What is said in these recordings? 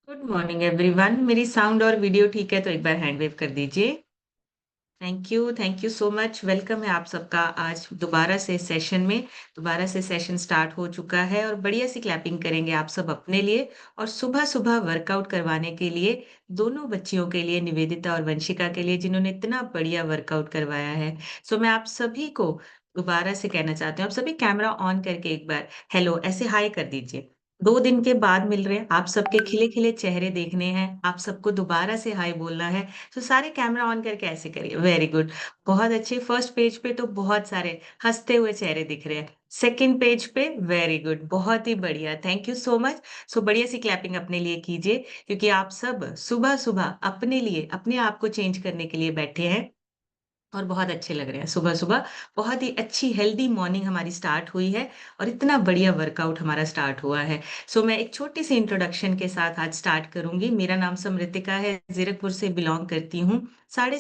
Good morning everyone. मेरी sound और video ठीक है तो एक बार हैंड वेव कर दीजिए। Thank you so much. Welcome है आप सबका आज दोबारा से सेशन में। दोबारा से सेशन स्टार्ट हो चुका है और बढ़िया सी क्लैपिंग करेंगे आप सब अपने लिए और सुबह सुबह वर्कआउट करवाने के लिए दोनों बच्चियों के लिए, निवेदिता और वंशिका के लिए, जिन्होंने इतना बढ़िया वर्कआउट करवाया है। सो मैं आप सभी को दोबारा से कहना चाहती हूँ, आप सभी कैमरा ऑन करके एक बार हेलो ऐसे हाई कर दीजिए। 2 दिन के बाद मिल रहे हैं, आप सबके खिले खिले चेहरे देखने हैं, आप सबको दोबारा से हाय बोलना है। तो सारे कैमरा ऑन करके ऐसे करिए। वेरी गुड, बहुत अच्छे। फर्स्ट पेज पे तो बहुत सारे हंसते हुए चेहरे दिख रहे हैं। सेकंड पेज पे वेरी गुड, बहुत ही बढ़िया, थैंक यू सो मच। सो बढ़िया सी क्लैपिंग अपने लिए कीजिए, क्योंकि आप सब सुबह सुबह अपने लिए, अपने आप को चेंज करने के लिए बैठे हैं और बहुत अच्छे लग रहे हैं सुबह सुबह। बहुत ही अच्छी हेल्दी मॉर्निंग हमारी स्टार्ट हुई है और इतना बढ़िया वर्कआउट हमारा स्टार्ट हुआ है। सो मैं एक छोटी सी इंट्रोडक्शन के साथ आज स्टार्ट करूंगी। मेरा नाम समृतिका है, जीरकपुर से बिलोंग करती हूँ। साढ़े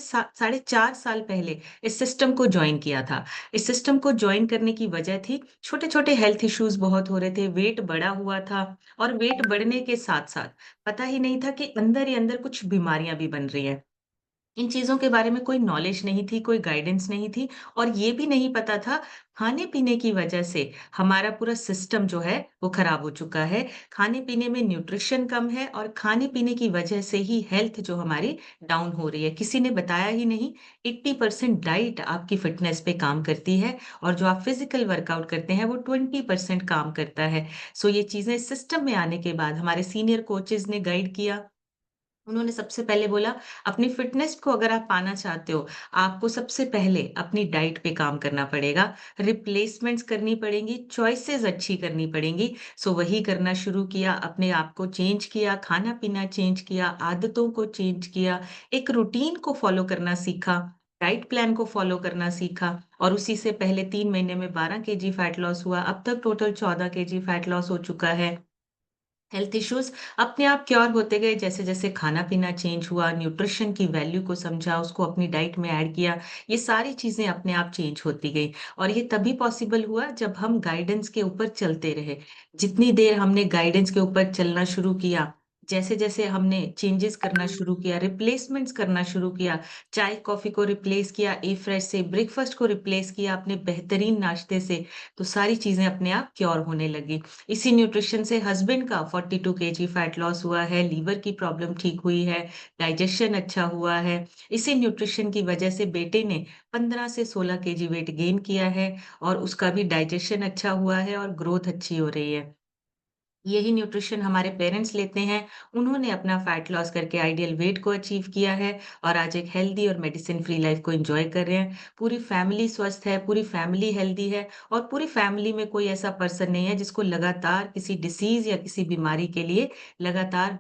4 साल पहले इस सिस्टम को ज्वाइन किया था। इस सिस्टम को ज्वाइन करने की वजह थी, छोटे छोटे हेल्थ इश्यूज बहुत हो रहे थे, वेट बढ़ा हुआ था और वेट बढ़ने के साथ साथ पता ही नहीं था कि अंदर ही अंदर कुछ बीमारियां भी बन रही हैं। इन चीज़ों के बारे में कोई नॉलेज नहीं थी, कोई गाइडेंस नहीं थी और ये भी नहीं पता था खाने-पीने की वजह से हमारा पूरा सिस्टम जो है वो खराब हो चुका है। खाने-पीने में न्यूट्रिशन कम है और खाने-पीने की वजह से ही हेल्थ जो हमारी डाउन हो रही है। किसी ने बताया ही नहीं, 80% डाइट आपकी फिटनेस पे काम करती है और जो आप फिजिकल वर्कआउट करते हैं वो 20% काम करता है। सो ये चीज़ें सिस्टम में आने के बाद हमारे सीनियर कोचेज़ ने गाइड किया। उन्होंने सबसे पहले बोला, अपनी फिटनेस को अगर आप पाना चाहते हो, आपको सबसे पहले अपनी डाइट पे काम करना पड़ेगा, रिप्लेसमेंट्स करनी पड़ेंगी, चॉइसेस अच्छी करनी पड़ेंगी। सो वही करना शुरू किया, अपने आप को चेंज किया, खाना-पीना चेंज किया, आदतों को चेंज किया, एक रूटीन को फॉलो करना सीखा, डाइट प्लान को फॉलो करना सीखा और उसी से पहले 3 महीने में 12 केजी फैट लॉस हुआ, अब तक टोटल 14 केजी फैट लॉस हो चुका है। हेल्थ इश्यूज अपने आप क्योर होते गए जैसे जैसे खाना पीना चेंज हुआ, न्यूट्रिशन की वैल्यू को समझा, उसको अपनी डाइट में ऐड किया, ये सारी चीजें अपने आप चेंज होती गई और ये तभी पॉसिबल हुआ जब हम गाइडेंस के ऊपर चलते रहे। जितनी देर हमने गाइडेंस के ऊपर चलना शुरू किया, जैसे जैसे हमने चेंजेस करना शुरू किया, रिप्लेसमेंट्स करना शुरू किया, चाय कॉफी को रिप्लेस किया ए फ्रेश से, ब्रेकफास्ट को रिप्लेस किया अपने बेहतरीन नाश्ते से, तो सारी चीजें अपने आप क्योर होने लगी। इसी न्यूट्रिशन से हस्बैंड का 42 केजी फैट लॉस हुआ है, लीवर की प्रॉब्लम ठीक हुई है, डाइजेशन अच्छा हुआ है। इसी न्यूट्रिशन की वजह से बेटे ने 15 से 16 केजी वेट गेन किया है और उसका भी डाइजेशन अच्छा हुआ है और ग्रोथ अच्छी हो रही है। यही न्यूट्रिशन हमारे पेरेंट्स लेते हैं, उन्होंने अपना फैट लॉस करके आइडियल वेट को अचीव किया है और आज एक हेल्दी और मेडिसिन फ्री लाइफ को एंजॉय कर रहे हैं। पूरी फैमिली स्वस्थ है, पूरी फैमिली हेल्दी है और पूरी फैमिली में कोई ऐसा पर्सन नहीं है जिसको लगातार किसी डिसीज या किसी बीमारी के लिए लगातार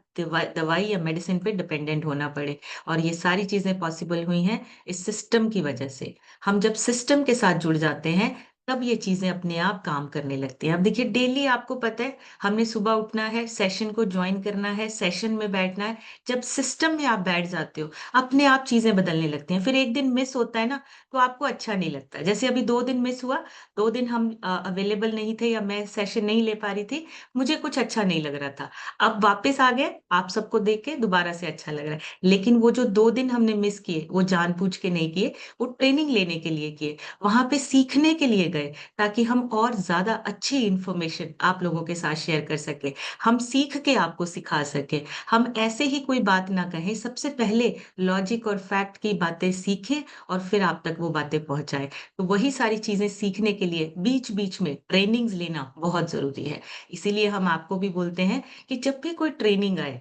दवाई या मेडिसिन पे डिपेंडेंट होना पड़े। और ये सारी चीजें पॉसिबल हुई हैं इस सिस्टम की वजह से। हम जब सिस्टम के साथ जुड़ जाते हैं, तब ये चीजें अपने आप काम करने लगती हैं। अब देखिए, डेली आपको पता है, हमने सुबह उठना है, सेशन को ज्वाइन करना है, सेशन में बैठना है। जब सिस्टम में आप बैठ जाते हो, अपने आप चीजें बदलने लगती हैं। फिर एक दिन मिस होता है ना, तो आपको अच्छा नहीं लगता। जैसे अभी 2 दिन मिस हुआ, 2 दिन हम अवेलेबल नहीं थे या मैं सेशन नहीं ले पा रही थी, मुझे कुछ अच्छा नहीं लग रहा था। अब वापस आ गए, आप सबको देख के दोबारा से अच्छा लग रहा है। लेकिन वो जो 2 दिन हमने मिस किए, वो जानबूझ के नहीं किए, वो ट्रेनिंग लेने के लिए किए, वहां पे सीखने के लिए गए, ताकि हम और ज्यादा अच्छी इंफॉर्मेशन आप लोगों के साथ शेयर कर सके, हम सीख के आपको सिखा सके, हम ऐसे ही कोई बात ना कहें, सबसे पहले लॉजिक और फैक्ट की बातें सीखें और फिर आप तक वो बातें पहुंचाएं। तो वही सारी चीजें सीखने के लिए बीच बीच में ट्रेनिंग्स लेना बहुत जरूरी है। इसीलिए हम आपको भी बोलते हैं कि जब भी कोई ट्रेनिंग आए,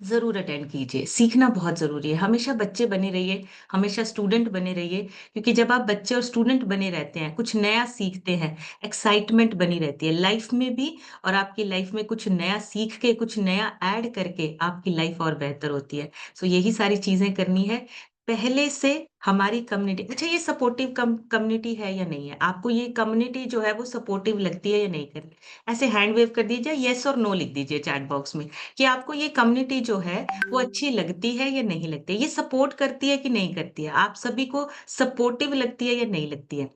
ज़रूर अटेंड कीजिए। सीखना बहुत ज़रूरी है। हमेशा बच्चे बने रहिए, हमेशा स्टूडेंट बने रहिए, क्योंकि जब आप बच्चे और स्टूडेंट बने रहते हैं, कुछ नया सीखते हैं, एक्साइटमेंट बनी रहती है लाइफ में भी और आपकी लाइफ में कुछ नया सीख के, कुछ नया ऐड करके आपकी लाइफ और बेहतर होती है। सो यही सारी चीज़ें करनी है। पहले से हमारी कम्युनिटी, अच्छा, ये सपोर्टिव कम्युनिटी है या नहीं है? आपको ये कम्युनिटी जो है वो सपोर्टिव लगती है या नहीं कर ऐसे हैंड वेव कर दीजिए, येस और नो लिख दीजिए चैट बॉक्स में। कि आपको ये कम्युनिटी जो है वो अच्छी लगती है या नहीं लगती है? ये सपोर्ट करती है कि नहीं करती है? आप सभी को सपोर्टिव लगती है या नहीं लगती है?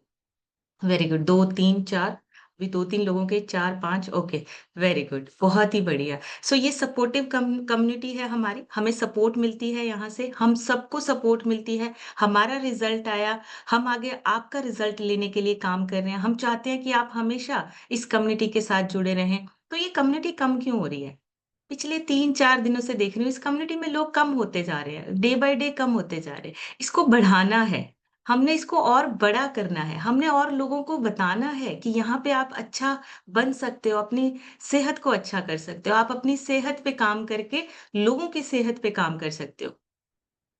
Very good, 2, 3, 4। अभी 2-3 लोगों के 4-5 ओके, वेरी गुड, बहुत ही बढ़िया। सो ये सपोर्टिव कम्युनिटी है हमारी, हमें सपोर्ट मिलती है यहाँ से, हम सबको सपोर्ट मिलती है, हमारा रिज़ल्ट आया, हम आगे आपका रिज़ल्ट लेने के लिए काम कर रहे हैं, हम चाहते हैं कि आप हमेशा इस कम्युनिटी के साथ जुड़े रहें। तो ये कम्युनिटी कम क्यों हो रही है? पिछले 3-4 दिनों से देख रही हूँ इस कम्युनिटी में लोग कम होते जा रहे हैं, डे बाय डे कम होते जा रहे हैं। इसको बढ़ाना है, हमने इसको और बड़ा करना है, हमने और लोगों को बताना है कि यहाँ पे आप अच्छा बन सकते हो, अपनी सेहत को अच्छा कर सकते हो, आप अपनी सेहत पे काम करके लोगों की सेहत पे काम कर सकते हो।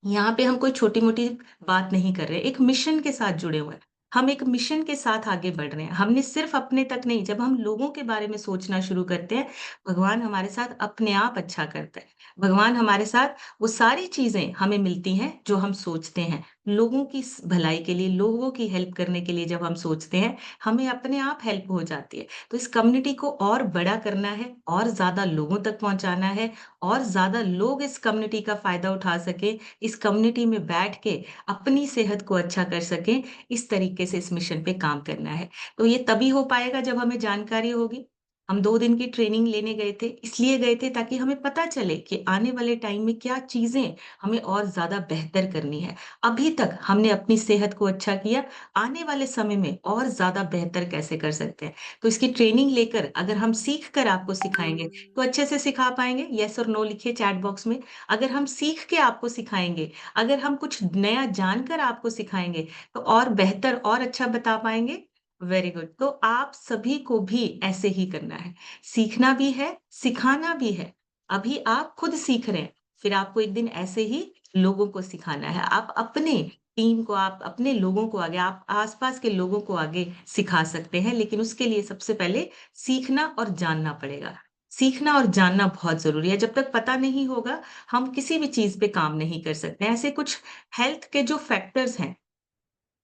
यहाँ पे हम कोई छोटी-मोटी बात नहीं कर रहे, एक मिशन के साथ जुड़े हुए हैं। हम एक मिशन के साथ आगे बढ़ रहे हैं। हमने सिर्फ़ अपने तक नहीं, जब हम लोगों के बारे में सोचना शुरू करते हैं, भगवान हमारे साथ अपने आप अच्छा करता है। भगवान हमारे साथ वो सारी चीज़ें हमें मिलती हैं, जो हम सोचते हैं। लोगों की भलाई के लिए, लोगों की हेल्प करने के लिए जब हम सोचते हैं, हमें अपने आप हेल्प हो जाती है। तो इस कम्युनिटी को और बड़ा करना है, और ज़्यादा लोगों तक पहुँचाना है, और ज़्यादा लोग इस कम्युनिटी का फ़ायदा उठा सकें, इस कम्युनिटी में बैठ के अपनी सेहत को अच्छा कर सकें, इस तरीके से इस मिशन पे काम करना है। तो ये तभी हो पाएगा जब हमें जानकारी होगी। हम 2 दिन की ट्रेनिंग लेने गए थे, इसलिए गए थे ताकि हमें पता चले कि आने वाले टाइम में क्या चीज़ें हमें और ज़्यादा बेहतर करनी है। अभी तक हमने अपनी सेहत को अच्छा किया, आने वाले समय में और ज़्यादा बेहतर कैसे कर सकते हैं। तो इसकी ट्रेनिंग लेकर अगर हम सीख कर आपको सिखाएँगे, तो अच्छे से सिखा पाएँगे? येस और नो लिखिए चैट बॉक्स में। अगर हम सीख के आपको सिखाएँगे, अगर हम कुछ नया जानकर आपको सिखाएँगे, तो और बेहतर और अच्छा बता पाएँगे? Very good. तो आप सभी को भी ऐसे ही करना है। सीखना भी है, सिखाना भी है। अभी आप खुद सीख रहे हैं, फिर आपको एक दिन ऐसे ही लोगों को सिखाना है। आप अपने टीम को, आप अपने लोगों को आगे, आप आस-पास के लोगों को आगे सिखा सकते हैं, लेकिन उसके लिए सबसे पहले सीखना और जानना पड़ेगा। सीखना और जानना बहुत ज़रूरी है। जब तक पता नहीं होगा, हम किसी भी चीज़ पे काम नहीं कर सकते। ऐसे कुछ हेल्थ के जो फैक्टर्स हैं,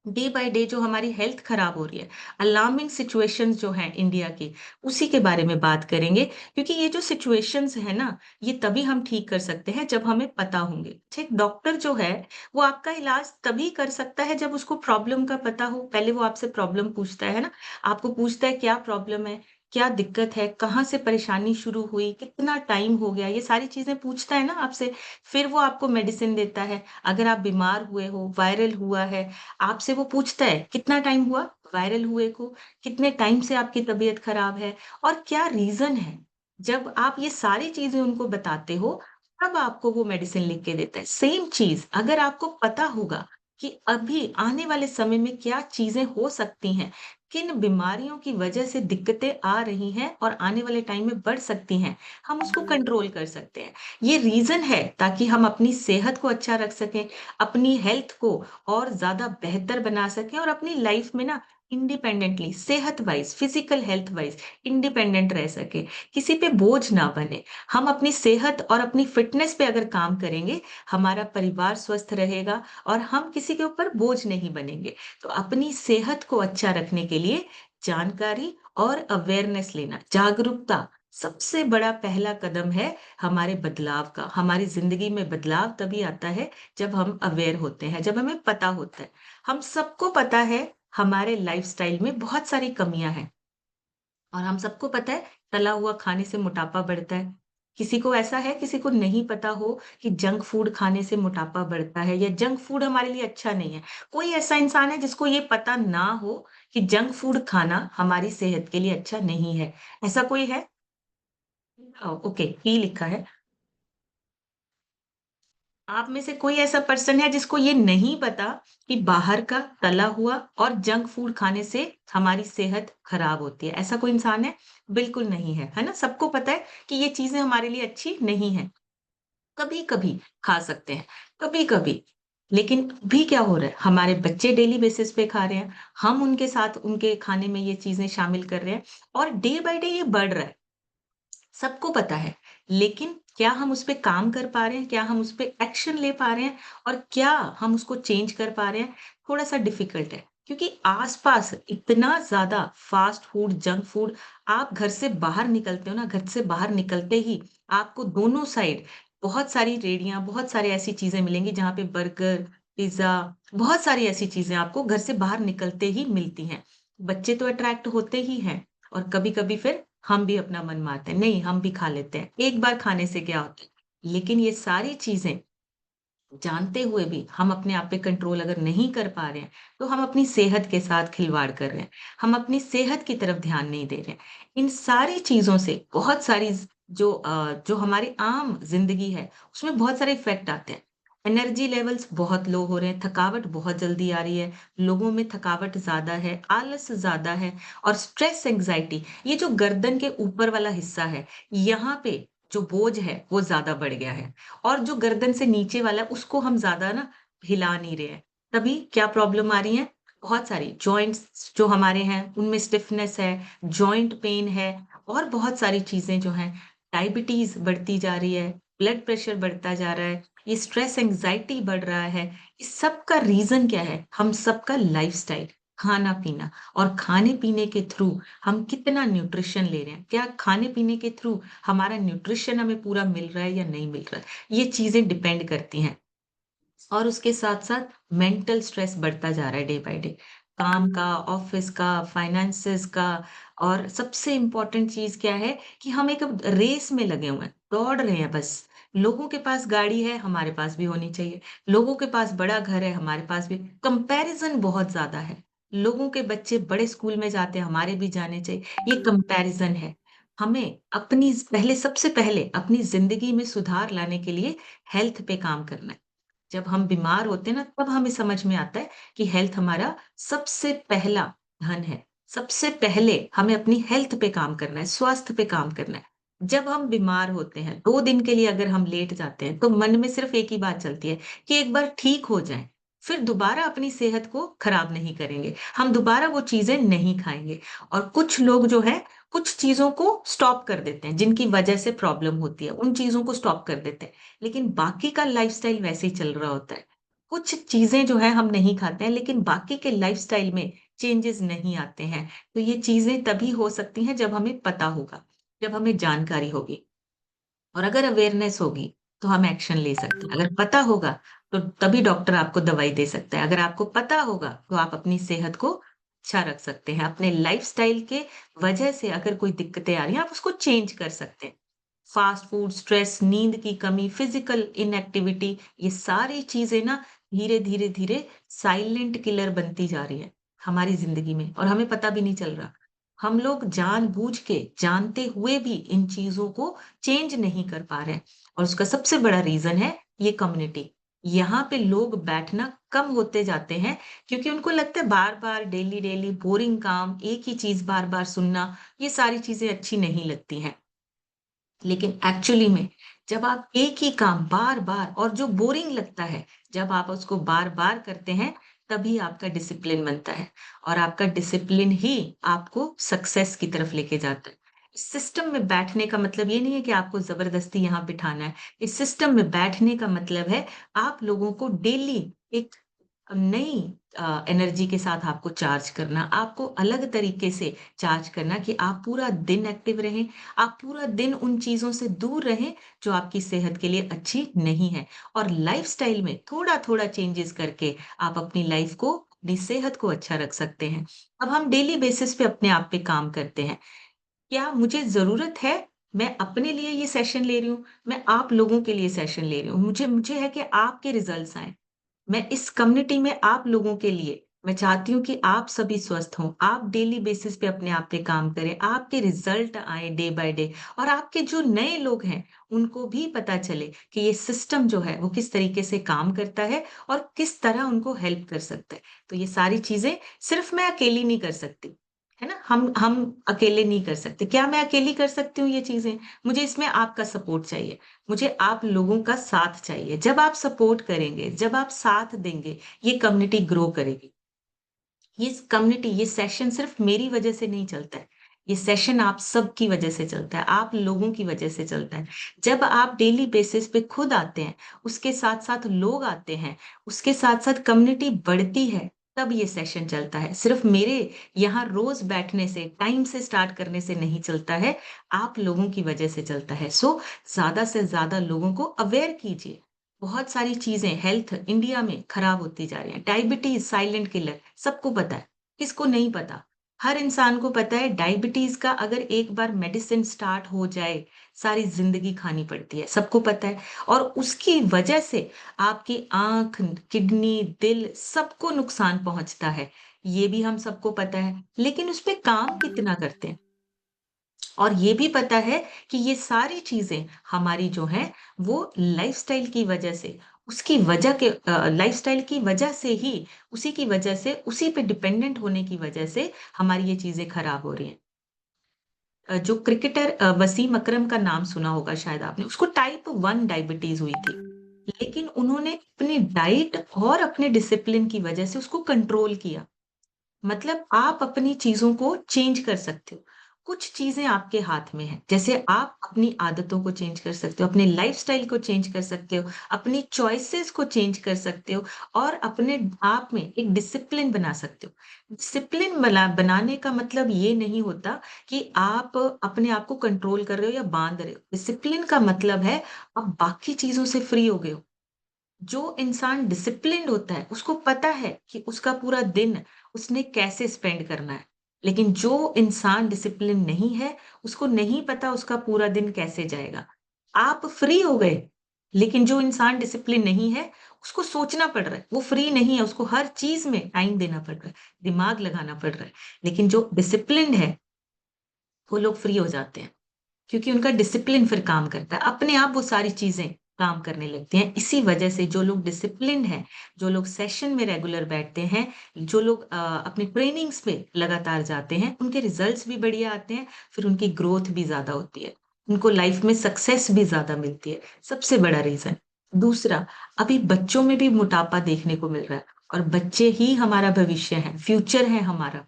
डे बाय डे जो हमारी हेल्थ खराब हो रही है, अलार्मिंग सिचुएशंस जो हैं इंडिया की, उसी के बारे में बात करेंगे। क्योंकि ये जो सिचुएशंस है ना, ये तभी हम ठीक कर सकते हैं जब हमें पता होंगे। ठीक, डॉक्टर जो है, वो आपका इलाज तभी कर सकता है जब उसको प्रॉब्लम का पता हो। पहले वो आपसे प्रॉब्लम पूछता है ना, आपको पूछता है क्या प्रॉब्लम है, क्या दिक्कत है, कहाँ से परेशानी शुरू हुई, कितना टाइम हो गया, ये सारी चीज़ें पूछता है ना आपसे। फिर वो आपको मेडिसिन देता है। अगर आप बीमार हुए हो, वायरल हुआ है, आपसे वो पूछता है कितना टाइम हुआ वायरल हुए को, कितने टाइम से आपकी तबीयत खराब है और क्या रीज़न है। जब आप ये सारी चीज़ें उनको बताते हो, तब आपको वो मेडिसिन लिख के देता है। सेम चीज़ अगर आपको पता होगा कि अभी आने वाले समय में क्या चीज़ें हो सकती हैं, किन बीमारियों की वजह से दिक्कतें आ रही हैं और आने वाले टाइम में बढ़ सकती हैं, हम उसको कंट्रोल कर सकते हैं। ये रीज़न है ताकि हम अपनी सेहत को अच्छा रख सकें, अपनी हेल्थ को और ज़्यादा बेहतर बना सकें और अपनी लाइफ में ना इंडिपेंडेंटली, सेहत wise, physical health wise independent रह सकें, किसी पे बोझ ना बने। हम अपनी सेहत और अपनी फ़िटनेस पे अगर काम करेंगे, हमारा परिवार स्वस्थ रहेगा और हम किसी के ऊपर बोझ नहीं बनेंगे। तो अपनी सेहत को अच्छा रखने के लिए जानकारी और अवेयरनेस लेना, जागरूकता सबसे बड़ा पहला कदम है हमारे बदलाव का। हमारी ज़िंदगी में बदलाव तभी आता है जब हम अवेयर होते हैं, जब हमें पता होता है। हम सबको पता है हमारे लाइफ़स्टाइल में बहुत सारी कमियाँ हैं और हम सबको पता है तला हुआ खाने से मोटापा बढ़ता है। किसी को ऐसा है, किसी को नहीं पता हो कि जंक फूड खाने से मोटापा बढ़ता है या जंक फूड हमारे लिए अच्छा नहीं है। कोई ऐसा इंसान है जिसको ये पता ना हो कि जंक फूड खाना हमारी सेहत के लिए अच्छा नहीं है? ऐसा कोई है? ओके, ई लिखा है। आप में से कोई ऐसा पर्सन है जिसको ये नहीं पता कि बाहर का तला हुआ और जंक फूड खाने से हमारी सेहत खराब होती है? ऐसा कोई इंसान है? बिल्कुल नहीं है, है ना? सबको पता है कि ये चीज़ें हमारे लिए अच्छी नहीं हैं। कभी-कभी खा सकते हैं, कभी-कभी। लेकिन अभी क्या हो रहा है? हमारे बच्चे डेली बेसिस पे खा रहे हैं, हम उनके साथ उनके खाने में ये चीज़ें शामिल कर रहे हैं और डे बाय डे ये बढ़ रहा है। सबको पता है, लेकिन क्या हम उस पे काम कर पा रहे हैं? क्या हम उस पे एक्शन ले पा रहे हैं? और क्या हम उसको चेंज कर पा रहे हैं? थोड़ा-सा डिफ़िकल्ट है, क्योंकि आस-पास इतना ज़्यादा फ़ास्ट फूड, जंक फूड आप घर से बाहर निकलते हो ना, घर से बाहर निकलते ही आपको दोनों साइड बहुत सारी रेहड़ियाँ, बहुत सारी ऐसी चीज़ें मिलेंगी जहाँ पे बर्गर, पिज़्ज़ा, बहुत सारी ऐसी चीज़ें आपको घर से बाहर निकलते ही मिलती हैं। बच्चे तो अट्रैक्ट होते ही हैं और कभी-कभी फिर हम भी अपना मन मारते हैं, नहीं हम भी खा लेते हैं। एक बार खाने से क्या होता है? लेकिन ये सारी चीज़ें जानते हुए भी हम अपने आप पे कंट्रोल अगर नहीं कर पा रहे हैं, तो हम अपनी सेहत के साथ खिलवाड़ कर रहे हैं। हम अपनी सेहत की तरफ ध्यान नहीं दे रहे हैं। इन सारी चीज़ों से बहुत सारी जो हमारी आम ज़िंदगी है, उसमें बहुत सारे इफ़ेक्ट आते हैं। एनर्जी लेवल्स बहुत लो हो रहे हैं, थकावट बहुत जल्दी आ रही है, लोगों में थकावट ज़्यादा है, आलस ज़्यादा है और स्ट्रेस, एंग्ज़ायटी ये जो गर्दन के ऊपर वाला हिस्सा है, यहाँ पे जो बोझ है, वो ज़्यादा बढ़ गया है। और जो गर्दन से नीचे वाला है, उसको हम ज़्यादा ना हिला नहीं रहे हैं। तभी क्या प्रॉब्लम आ रही है? बहुत सारी जॉइंट्स जो हमारे हैं, उनमें स्टिफनेस है, जॉइंट पेन है और बहुत सारी चीज़ें जो हैं, डायबिटीज़ बढ़ती जा रही है, ब्लड प्रेशर बढ़ता जा रहा है, ये स्ट्रेस एंग्ज़ायटी बढ़ रहा है। इस सब का रीज़न क्या है? हम सबका लाइफ़स्टाइल, खाना-पीना और खाने-पीने के थ्रू हम कितना न्यूट्रिशन ले रहे हैं? क्या खाने-पीने के थ्रू हमारा न्यूट्रिशन हमें पूरा मिल रहा है या नहीं मिल रहा है? ये चीज़ें डिपेंड करती हैं। और उसके साथ-साथ मेंटल स्ट्रेस बढ़ता जा रहा है डे बाय डे। काम का, ऑफ़िस का, फाइनेंसेस का और सबसे इम्पोर्टेंट चीज़ क्या है कि हम एक अब रेस में लगे हुए हैं, दौड़ रहे हैं बस। लोगों के पास गाड़ी है, हमारे पास भी होनी चाहिए। लोगों के पास बड़ा घर है, हमारे पास भी कंपैरिज़न बहुत ज़्यादा है। लोगों के बच्चे बड़े स्कूल में जाते हैं, हमारे भी जाने चाहिए। ये कंपैरिज़न है। हमें अपनी पहले सबसे पहले अपनी ज़िंदगी में सुधार लाने के लिए हेल्थ पे काम करना है। जब हम बीमार होते हैं ना, तब हमें समझ में आता है कि हेल्थ हमारा सबसे पहला धन है। सबसे पहले हमें अपनी हेल्थ पे काम करना है, स्वास्थ्य पे काम करना है। जब हम बीमार होते हैं, 2 दिन के लिए अगर हम लेट जाते हैं, तो मन में सिर्फ़ एक ही बात चलती है कि एक बार ठीक हो जाएँ, फिर दोबारा अपनी सेहत को खराब नहीं करेंगे। हम दोबारा वो चीज़ें नहीं खाएँगे और कुछ लोग जो हैं, कुछ चीज़ों को स्टॉप कर देते हैं, जिनकी वजह से प्रॉब्लम होती है, उन चीज़ों को स्टॉप कर देते हैं। लेकिन बाकी का लाइफ़स्टाइल वैसे ही चल रहा होता है। कुछ चीज़ें जो हैं हम नहीं खाते हैं, लेकिन बाकी के लाइफ़स्टाइल में चेंजेज़ नहीं आते हैं। तो ये चीज़ें तभी हो सकती हैं जब हमें पता होगा, जब हमें जानकारी होगी और अगर अवेयरनेस होगी, तो हम एक्शन ले सकते हैं। अगर पता होगा, तो तभी डॉक्टर आपको दवाई दे सकता है। अगर आपको पता होगा, तो आप अपनी सेहत को अच्छा रख सकते हैं। अपने लाइफ़स्टाइल के वजह से अगर कोई दिक्कतें आ रही हैं, आप उसको चेंज कर सकते हैं। फास्ट फूड, स्ट्रेस, नींद की कमी, फिजिकल इनएक्टिविटी ये सारी चीज़ें ना धीरे-धीरे साइलेंट किलर बनती जा रही है हमारी ज़िंदगी में और हमें पता भी नहीं चल रहा। हम लोग जानबूझ के, जानते हुए भी इन चीज़ों को चेंज नहीं कर पा रहे हैं और उसका सबसे बड़ा रीज़न है ये कम्युनिटी। यहाँ पे लोग बैठना कम होते जाते हैं क्योंकि उनको लगता है बार-बार, डेली-डेली बोरिंग काम, एक ही चीज़ बार-बार सुनना, ये सारी चीज़ें अच्छी नहीं लगती हैं। लेकिन एक्चुअली में जब आप एक ही काम बार-बार और जो बोरिंग लगता है, जब आप उसको बार-बार करते हैं, तभी आपका डिसिप्लिन बनता है और आपका डिसिप्लिन ही आपको सक्सेस की तरफ लेके जाता है। इस सिस्टम में बैठने का मतलब ये नहीं है कि आपको ज़बरदस्ती यहाँ बिठाना है। इस सिस्टम में बैठने का मतलब है, आप लोगों को डेली एक नई एनर्जी के साथ आपको चार्ज करना, आपको अलग तरीके से चार्ज करना कि आप पूरा दिन एक्टिव रहें, आप पूरा दिन उन चीज़ों से दूर रहें जो आपकी सेहत के लिए अच्छी नहीं है। और लाइफ़स्टाइल में थोड़ा-थोड़ा चेंजेज़ करके आप अपनी लाइफ़ को, अपनी सेहत को अच्छा रख सकते हैं। अब हम डेली बेसिस पे अपने आप पे काम करते हैं। क्या मुझे ज़रूरत है, मैं अपने लिए ये सेशन ले रही हूँ, मैं आप लोगों के लिए सेशन ले रही हूँ। मुझे मुझे है कि आपके रिज़ल्ट्स आएँ। मैं इस कम्युनिटी में आप लोगों के लिए मैं चाहती हूँ कि आप सभी स्वस्थ हों, आप डेली बेसिस पे अपने आप पे काम करें, आपके रिज़ल्ट आएँ डे बाय डे और आपके जो नए लोग हैं, उनको भी पता चले कि ये सिस्टम जो है, वो किस तरीके से काम करता है और किस तरह उनको हेल्प कर सकता है। तो ये सारी चीज़ें सिर्फ़ मैं अकेली नहीं कर सकती, है ना? हम अकेले नहीं कर सकते। क्या मैं अकेली कर सकती हूँ ये चीज़ें? मुझे इसमें आपका सपोर्ट चाहिए। मुझे आप लोगों का साथ चाहिए। जब आप सपोर्ट करेंगे, जब आप साथ देंगे, ये कम्युनिटी ग्रो करेगी। ये कम्युनिटी, ये सेशन सिर्फ़ मेरी वज़ह से नहीं चलता है। ये सेशन आप सबकी वज़ह से चलता है, आप लोगों की वज़ह से चलता है। जब आप डेली बेसिस पे खुद आते हैं, उसके साथ-साथ लोग आते हैं, उसके साथ-साथ कम्युनिटी बढ़ती है, तब ये सेशन चलता है। सिर्फ़ मेरे यहाँ रोज़ बैठने से, टाइम से स्टार्ट करने से नहीं चलता है, आप लोगों की वज़ह से चलता है। सो ज़्यादा से ज़्यादा लोगों को अवेयर कीजिए। बहुत सारी चीज़ें हेल्थ इंडिया में खराब होती जा रही हैं। डायबिटीज़ साइलेंट किलर सबको पता है, किसको नहीं पता? हर इंसान को पता है डायबिटीज़ का अगर एक बार मेडिसिन स्टार्ट हो जाए, सारी ज़िंदगी खानी पड़ती है, सबको पता है। और उसकी वजह से आपकी आँख, किडनी, दिल सबको नुकसान पहुँचता है, ये भी हम सबको पता है। लेकिन उस पे काम कितना करते हैं? और ये भी पता है कि ये सारी चीज़ें हमारी जो हैं, वो लाइफ़स्टाइल की वजह से, उसकी वजह के लाइफ़स्टाइल की वजह से ही, उसी की वजह से, उसी पे डिपेंडेंट होने की वजह से हमारी ये चीज़ें खराब हो रही हैं। जो क्रिकेटर वसीम अकरम का नाम सुना होगा शायद आपने, उसको टाइप 1 डायबिटीज़ हुई थी। लेकिन उन्होंने अपनी डाइट और अपने डिसिप्लिन की वजह से उसको कंट्रोल किया। मतलब आप अपनी चीज़ों को चेंज कर सकते हो। कुछ चीज़ें आपके हाथ में हैं। जैसे आप अपनी आदतों को चेंज कर सकते हो, अपने लाइफ़स्टाइल को चेंज कर सकते हो, अपनी चॉइसेस को चेंज कर सकते हो और अपने आप में एक डिसिप्लिन बना सकते हो। डिसिप्लिन बनाने का मतलब ये नहीं होता कि आप अपने आप को कंट्रोल कर रहे हो या बाँध रहे हो। डिसिप्लिन का मतलब है आप बाकी चीज़ों से फ्री हो गए हो। जो इंसान डिसिप्लिन्ड होता है, उसको पता है कि उसका पूरा दिन उसने कैसे स्पेंड करना है। लेकिन जो इंसान डिसिप्लिन नहीं है, उसको नहीं पता उसका पूरा दिन कैसे जाएगा। आप फ्री हो गए, लेकिन जो इंसान डिसिप्लिन नहीं है, उसको सोचना पड़ रहा है। वो फ्री नहीं है, उसको हर चीज़ में टाइम देना पड़ रहा है, दिमाग लगाना पड़ रहा है। लेकिन जो डिसिप्लिन्ड है, वो लोग फ्री हो जाते हैं। क्योंकि उनका डिसिप्लिन फिर काम करता है। अपने आप वो सारी चीज़ें काम करने लगती हैं। इसी वजह से जो लोग डिसिप्लिन्ड हैं, जो लोग सेशन में रेगुलर बैठते हैं, जो लोग अपनी ट्रेनिंग्स पे लगातार जाते हैं, उनके रिज़ल्ट्स भी बढ़िया आते हैं, फिर उनकी ग्रोथ भी ज़्यादा होती है। उनको लाइफ़ में सक्सेस भी ज़्यादा मिलती है, सबसे बड़ा रीज़न। दूसरा, अभी बच्चों में भी मोटापा देखने को मिल रहा है और बच्चे ही हमारा भविष्य हैं, फ्यूचर है हमारा।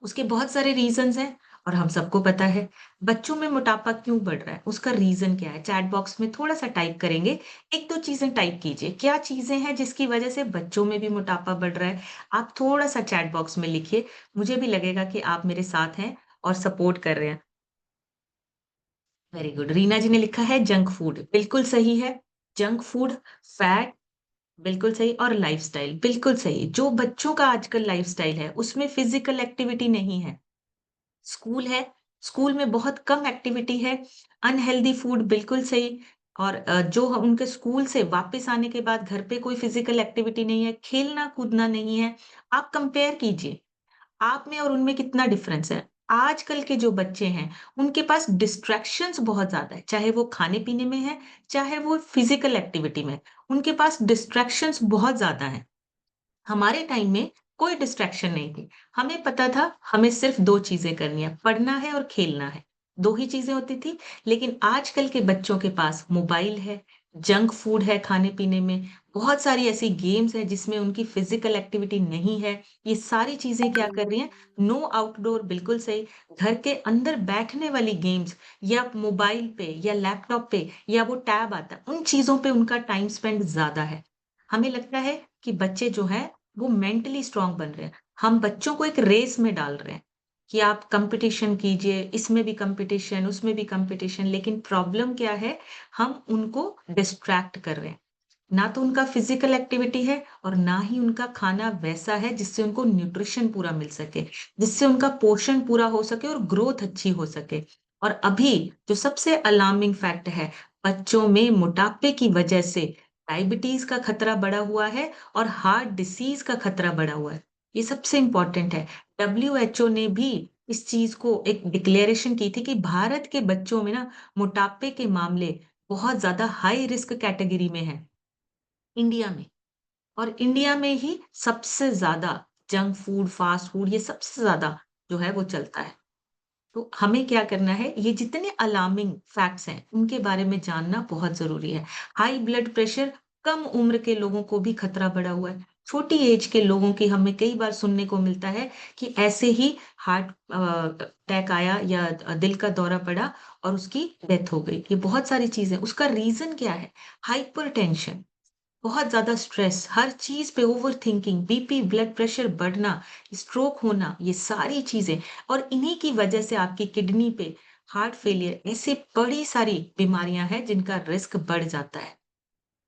उसके बहुत सारे रीज़न्स हैं और हम सबको पता है। बच्चों में मोटापा क्यों बढ़ रहा है, उसका रीज़न क्या है? चैट बॉक्स में थोड़ा-सा टाइप करेंगे, 1-2 चीज़ें टाइप कीजिए। क्या चीज़ें हैं जिसकी वजह से बच्चों में भी मोटापा बढ़ रहा है? आप थोड़ा-सा चैट बॉक्स में लिखिए, मुझे भी लगेगा कि आप मेरे साथ हैं और सपोर्ट कर रहे हैं। Very good. रीना जी ने लिखा है जंक फूड, बिल्कुल सही है। जंक फूड, फैट बिल्कुल सही और लाइफ़स्टाइल, बिल्कुल सही। जो बच्चों का आजकल लाइफ़स्टाइल है, उसमें फिज़िकल एक्टिविटी नहीं है। स्कूल है, स्कूल में बहुत कम एक्टिविटी है, अनहेल्दी फूड बिल्कुल सही और जो ह उनके स्कूल से वापस आने के बाद घर पे कोई फिज़िकल एक्टिविटी नहीं है, खेलना-कूदना नहीं है। आप कंपेयर कीजिए, आप में और उनमें कितना डिफ़रेंस है। आजकल के जो बच्चे हैं, उनके पास डिस्ट्रैक्शंस बहुत ज़्यादा है, चाहे वो खाने-पीने में है, चाहे वो फिज़िकल एक्टिविटी में। उनके पास डिस्ट्रैक्शंस बहुत ज़्यादा हैं। हमारे टाइम में कोई डिस्ट्रैक्शन नहीं थी। हमें पता था हमें सिर्फ़ 2 चीज़ें करनी है, पढ़ना है और खेलना है। 2 ही चीज़ें होती थी, लेकिन आजकल के बच्चों के पास मोबाइल है, जंक फूड है खाने-पीने में, बहुत सारी ऐसी गेम्स हैं जिसमें उनकी फ़िज़िकल एक्टिविटी नहीं है। ये सारी चीज़ें क्या कर रही हैं, नो आउटडोर बिल्कुल सही, घर के अंदर बैठने वाली गेम्स या मोबाइल पे या लैपटॉप पे या वो टैब आता है, उन चीज़ों पे उनका टाइम स्पेंड ज़्यादा है। हमें लगता है कि बच्चे जो हैं वो मेंटली स्ट्रॉन्ग बन रहे हैं। हम बच्चों को एक रेस में डाल रहे हैं कि आप कंपटीशन कीजिए, इसमें भी कंपटीशन, उसमें भी कंपटीशन, लेकिन प्रॉब्लम क्या है? हम उनको डिस्ट्रैक्ट कर रहे हैं। ना तो उनका फिजिकल एक्टिविटी है और ना ही उनका खाना वैसा है जिससे उनको न्यूट्रिशन पूरा मिल सके, जिससे उनका पोषण पूरा हो सके और ग्रोथ अच्छी हो सके। और अभी जो सबसे अलार्मिंग फैक्ट है, बच्चों में मोटापे की वजह से डायबिटीज का खतरा बढ़ा हुआ है और हार्ट डिसीज का खतरा बढ़ा हुआ है। ये सबसे इम्पोर्टेंट है। डब्ल्यूएचओ ने भी इस चीज को एक डिक्लेरेशन की थी कि भारत के बच्चों में ना मोटापे के मामले बहुत ज्यादा हाई रिस्क कैटेगरी में है इंडिया में। और इंडिया में ही सबसे ज़्यादा जंक फूड, फास्ट फूड ये सबसे ज़्यादा जो है वो चलता है। तो हमें क्या करना है, ये जितने अलार्मिंग फैक्ट्स हैं, उनके बारे में जानना बहुत ज़रूरी है। हाई ब्लड प्रेशर कम उम्र के लोगों को भी खतरा बढ़ा हुआ है। छोटी एज के लोगों की हमें कई बार सुनने को मिलता है कि ऐसे ही हार्ट अटैक आया या दिल का दौरा पड़ा और उसकी डेथ हो गई। ये बहुत सारी चीज़ें उसका रीज़न क्या है? हाइपरटेंशन। बहुत ज़्यादा स्ट्रेस, हर चीज़ पे ओवरथिंकिंग, बीपी, ब्लड प्रेशर बढ़ना, स्ट्रोक होना, ये सारी चीज़ें और इन्हीं की वजह से आपकी किडनी पे हार्ट फेलियर ऐसी बड़ी सारी बीमारियाँ हैं जिनका रिस्क बढ़ जाता है।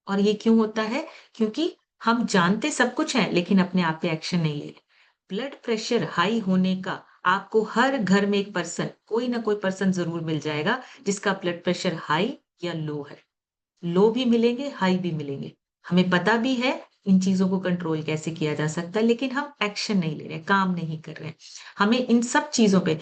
और ये क्यों होता है? क्योंकि हम जानते सब कुछ है लेकिन अपने आप पे एक्शन नहीं ले रहे। ब्लड प्रेशर हाई होने का आपको हर घर में एक पर्सन, कोई ना कोई पर्सन ज़रूर मिल जाएगा जिसका ब्लड प्रेशर हाई या लो है। लो भी मिलेंगे, हाई भी मिलेंगे। हमें पता भी है इन चीज़ों को कंट्रोल कैसे किया जा सकता है, लेकिन हम एक्शन नहीं ले रहे हैं, काम नहीं कर रहे हैं। हमें इन सब चीज़ों पे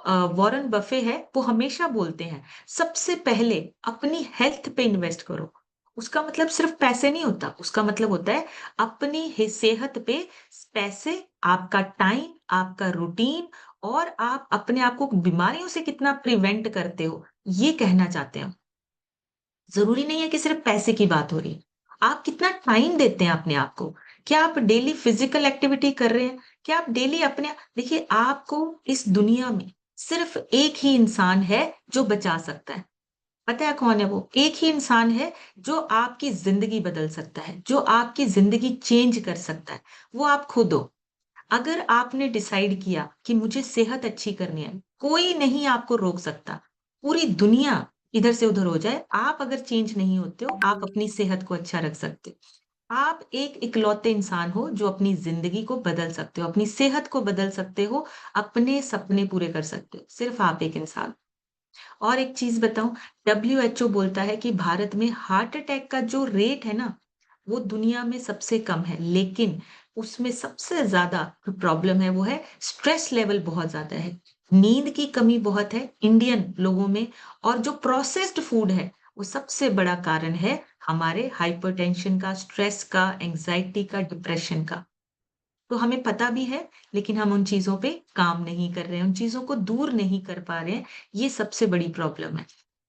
वॉरेन बफे है, वो हमेशा बोलते हैं, सबसे पहले अपनी हेल्थ पे इन्वेस्ट करो। उसका मतलब सिर्फ पैसे नहीं होता, उसका मतलब होता है अपनी सेहत पे पैसे, आपका टाइम, आपका रूटीन और आप अपने आप को बीमारियों से कितना प्रिवेंट करते हो, ये कहना चाहते हैं। ज़रूरी नहीं है कि सिर्फ़ पैसे की बात हो रही है। आप कितना टाइम देते हैं अपने आप को? क्या आप डेली फ़िज़िकल एक्टिविटी कर रहे हैं? क्या आप डेली अपने देखिए आपको इस दुनिया में सिर्फ़ एक ही इंसान है जो बचा सकता है। पता है कौन है वो? एक ही इंसान है जो आपकी ज़िंदगी बदल सकता है, जो आपकी ज़िंदगी चेंज कर सकता है, वो आप खुद हो। अगर आपने डिसाइड किया कि मुझे सेहत अच्छी करनी है, कोई नहीं आपको रोक सकता। पूरी दुनिया इधर से उधर हो जाए, आप अगर चेंज नहीं होते हो, आप अपनी सेहत को अच्छा रख सकते हो। आप एक इकलौते इंसान हो जो अपनी ज़िंदगी को बदल सकते हो, अपनी सेहत को बदल सकते हो, अपने सपने पूरे कर सकते हो। सिर्फ़ आप एक इंसान। और एक चीज़ बताऊँ, डब्ल्यूएचओ बोलता है कि भारत में हार्ट अटैक का जो रेट है ना, वो दुनिया में सबसे कम है, लेकिन उसमें सबसे ज़्यादा जो प्रॉब्लम है वो है स्ट्रेस लेवल बहुत ज़्यादा है। नींद की कमी बहुत है इंडियन लोगों में और जो प्रोसेस्ड फूड है, वो सबसे बड़ा कारण है हमारे हाइपरटेंशन का, स्ट्रेस का, एंग्ज़ायटी का, डिप्रेशन का। तो हमें पता भी है, लेकिन हम उन चीज़ों पे काम नहीं कर रहे हैं, उन चीज़ों को दूर नहीं कर पा रहे हैं, ये सबसे बड़ी प्रॉब्लम है।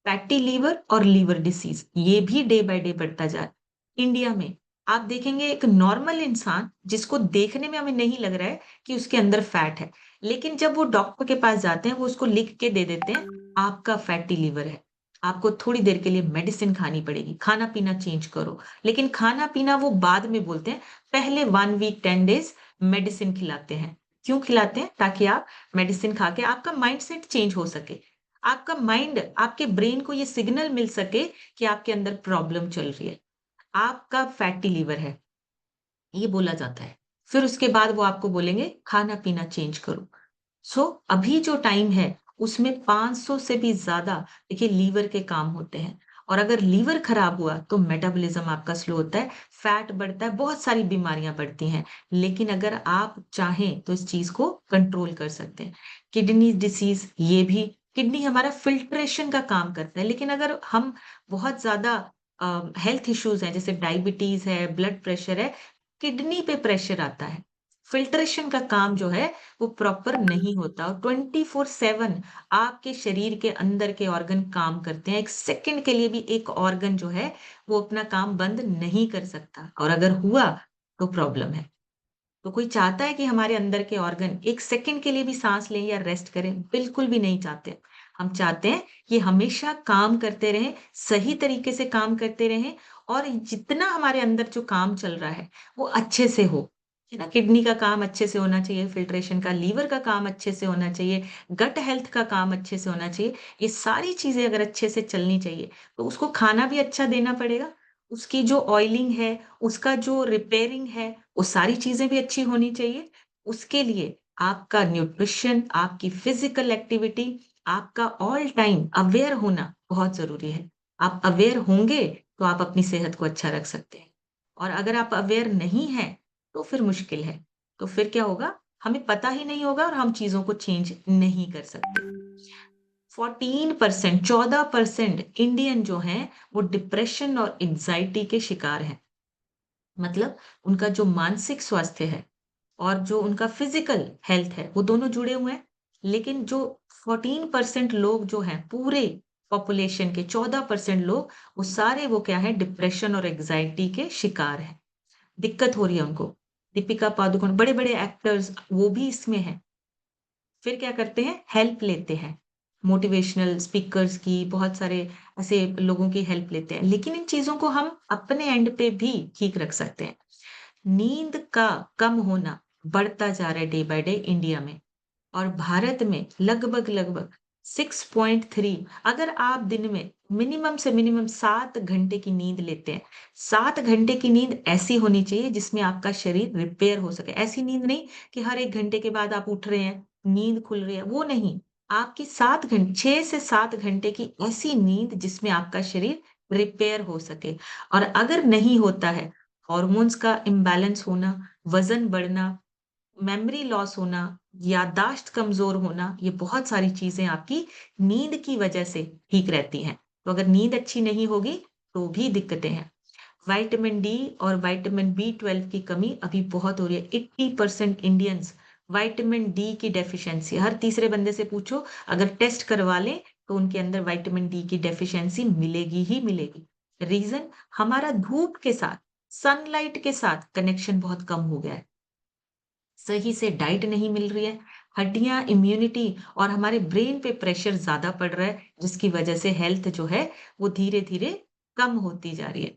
फैटी लीवर और लीवर डिसीज़ ये भी डे बाय डे बढ़ता जा रहा है। इंडिया में आप देखेंगे एक नॉर्मल इंसान जिसको देखने में हमें नहीं लग रहा है कि उसके अंदर फैट है, लेकिन जब वो डॉक्टर के पास जाते हैं, वो उसको लिख के दे देते हैं, आपका फैटी लीवर है। आपको थोड़ी देर के लिए मेडिसिन खानी पड़ेगी, खाना-पीना चेंज करो। लेकिन खाना-पीना वो बाद में बोलते हैं, पहले 1 वीक 10 डेज़ मेडिसिन खिलाते हैं। क्यों खिलाते हैं? ताकि आप मेडिसिन खा के आपका माइंडसेट चेंज हो सके। आपका माइंड, आपके ब्रेन को ये सिग्नल मिल सके कि आपके अंदर प्रॉब्लम चल रही है। आपका फैटी लिवर है, ये बोला जाता है। फिर उसके बाद वो आपको बोलेंगे खाना-पीना चेंज करो। सो अभी जो टाइम है उसमें 500 से भी ज़्यादा देखिए लीवर के काम होते हैं और अगर लीवर खराब हुआ तो मेटाबॉलिज्म आपका स्लो होता है, फैट बढ़ता है, बहुत सारी बीमारियाँ बढ़ती हैं। लेकिन अगर आप चाहें तो इस चीज़ को कंट्रोल कर सकते हैं। किडनी डिसीज़ ये भी किडनी हमारा फ़िल्ट्रेशन का काम करता है, लेकिन अगर हम बहुत ज़्यादा हेल्थ इश्यूज़ हैं जैसे डायबिटीज़ है, ब्लड प्रेशर है, किडनी पे प्रेशर आता है। फ़िल्ट्रेशन का काम जो है वो प्रॉपर नहीं होता और 24/7 आपके शरीर के अंदर के ऑर्गन काम करते हैं। 1 सेकंड के लिए भी एक ऑर्गन जो है, वो अपना काम बंद नहीं कर सकता और अगर हुआ, तो प्रॉब्लम है। तो कोई चाहता है कि हमारे अंदर के ऑर्गन 1 सेकंड के लिए भी साँस लें या रेस्ट करें? बिल्कुल भी नहीं चाहते। हम चाहते हैं कि हमेशा काम करते रहें, सही तरीके से काम करते रहें और जितना हमारे अंदर जो काम चल रहा है, वो अच्छे से हो। है ना? किडनी का काम अच्छे से होना चाहिए, फ़िल्ट्रेशन का, लीवर का काम अच्छे से होना चाहिए, गट हेल्थ का काम अच्छे से होना चाहिए। ये सारी चीज़ें अगर अच्छे से चलनी चाहिए, तो उसको खाना भी अच्छा देना पड़ेगा। उसकी जो ऑयलिंग है, उसका जो रिपेयरिंग है, वो सारी चीज़ें भी अच्छी होनी चाहिए। उसके लिए आपका न्यूट्रिशन, आपकी फ़िज़िकल एक्टिविटी, आपका ऑल टाइम अवेयर होना बहुत ज़रूरी है। आप अवेयर होंगे, तो आप अपनी सेहत को अच्छा रख सकते हैं। और अगर आप अवेयर नहीं हैं, तो फिर मुश्किल है। तो फिर क्या होगा? हमें पता ही नहीं होगा और हम चीज़ों को चेंज नहीं कर सकते। 14% 14% इंडियन जो हैं, वो डिप्रेशन और एंग्ज़ायटी के शिकार हैं। मतलब उनका जो मानसिक स्वास्थ्य है और जो उनका फिजिकल हेल्थ है, वो दोनों जुड़े हुए हैं। लेकिन जो 14% लोग जो हैं, पूरे पॉपुलेशन के 14% लोग, वो सारे वो क्या हैं, डिप्रेशन और एंग्ज़ायटी के शिकार हैं। दिक्कत हो रही है उनको। दीपिका पादुकोण, बड़े-बड़े एक्टर्स वो भी इसमें हैं। फिर क्या करते हैं, हेल्प लेते हैं। मोटिवेशनल स्पीकर्स की, बहुत सारे ऐसे लोगों की हेल्प लेते हैं। लेकिन इन चीज़ों को हम अपने एंड पे भी ठीक रख सकते हैं। नींद का कम होना बढ़ता जा रहा है डे बाय डे इंडिया में और भारत में लगभग-लगभग 6.3। अगर आप दिन में मिनिमम से मिनिमम 7 घंटे की नींद लेते हैं, 7 घंटे की नींद ऐसी होनी चाहिए जिसमें आपका शरीर रिपेयर हो सके। ऐसी नींद नहीं कि हर 1 घंटे के बाद आप उठ रहे हैं, नींद खुल रही है, वो नहीं। आपकी 7 घंटे 6 से 7 घंटे की ऐसी नींद जिसमें आपका शरीर रिपेयर हो सके। और अगर नहीं होता है, हॉर्मोन्स का इम्बैलेंस होना, वज़न बढ़ना, मेमोरी लॉस होना, याददाश्त कमज़ोर होना, ये बहुत सारी चीज़ें आपकी नींद की वजह से ठीक रहती हैं। तो अगर नींद अच्छी नहीं होगी, तो भी दिक्कतें हैं। विटामिन डी और विटामिन बी12 की कमी अभी बहुत हो रही है। 80% इंडियंस विटामिन डी की डेफिशिएंसी, हर तीसरे बंदे से पूछो, अगर टेस्ट करवा लें, तो उनके अंदर विटामिन डी की डेफिशिएंसी मिलेगी ही मिलेगी। रीज़न, हमारा धूप के साथ, सनलाइट के साथ कनेक्शन बहुत कम हो गया है। सही से डाइट नहीं मिल रही है, हड्डियाँ, इम्यूनिटी और हमारे ब्रेन पे प्रेशर ज़्यादा पड़ रहा है, जिसकी वजह से हेल्थ जो है, वो धीरे-धीरे कम होती जा रही है।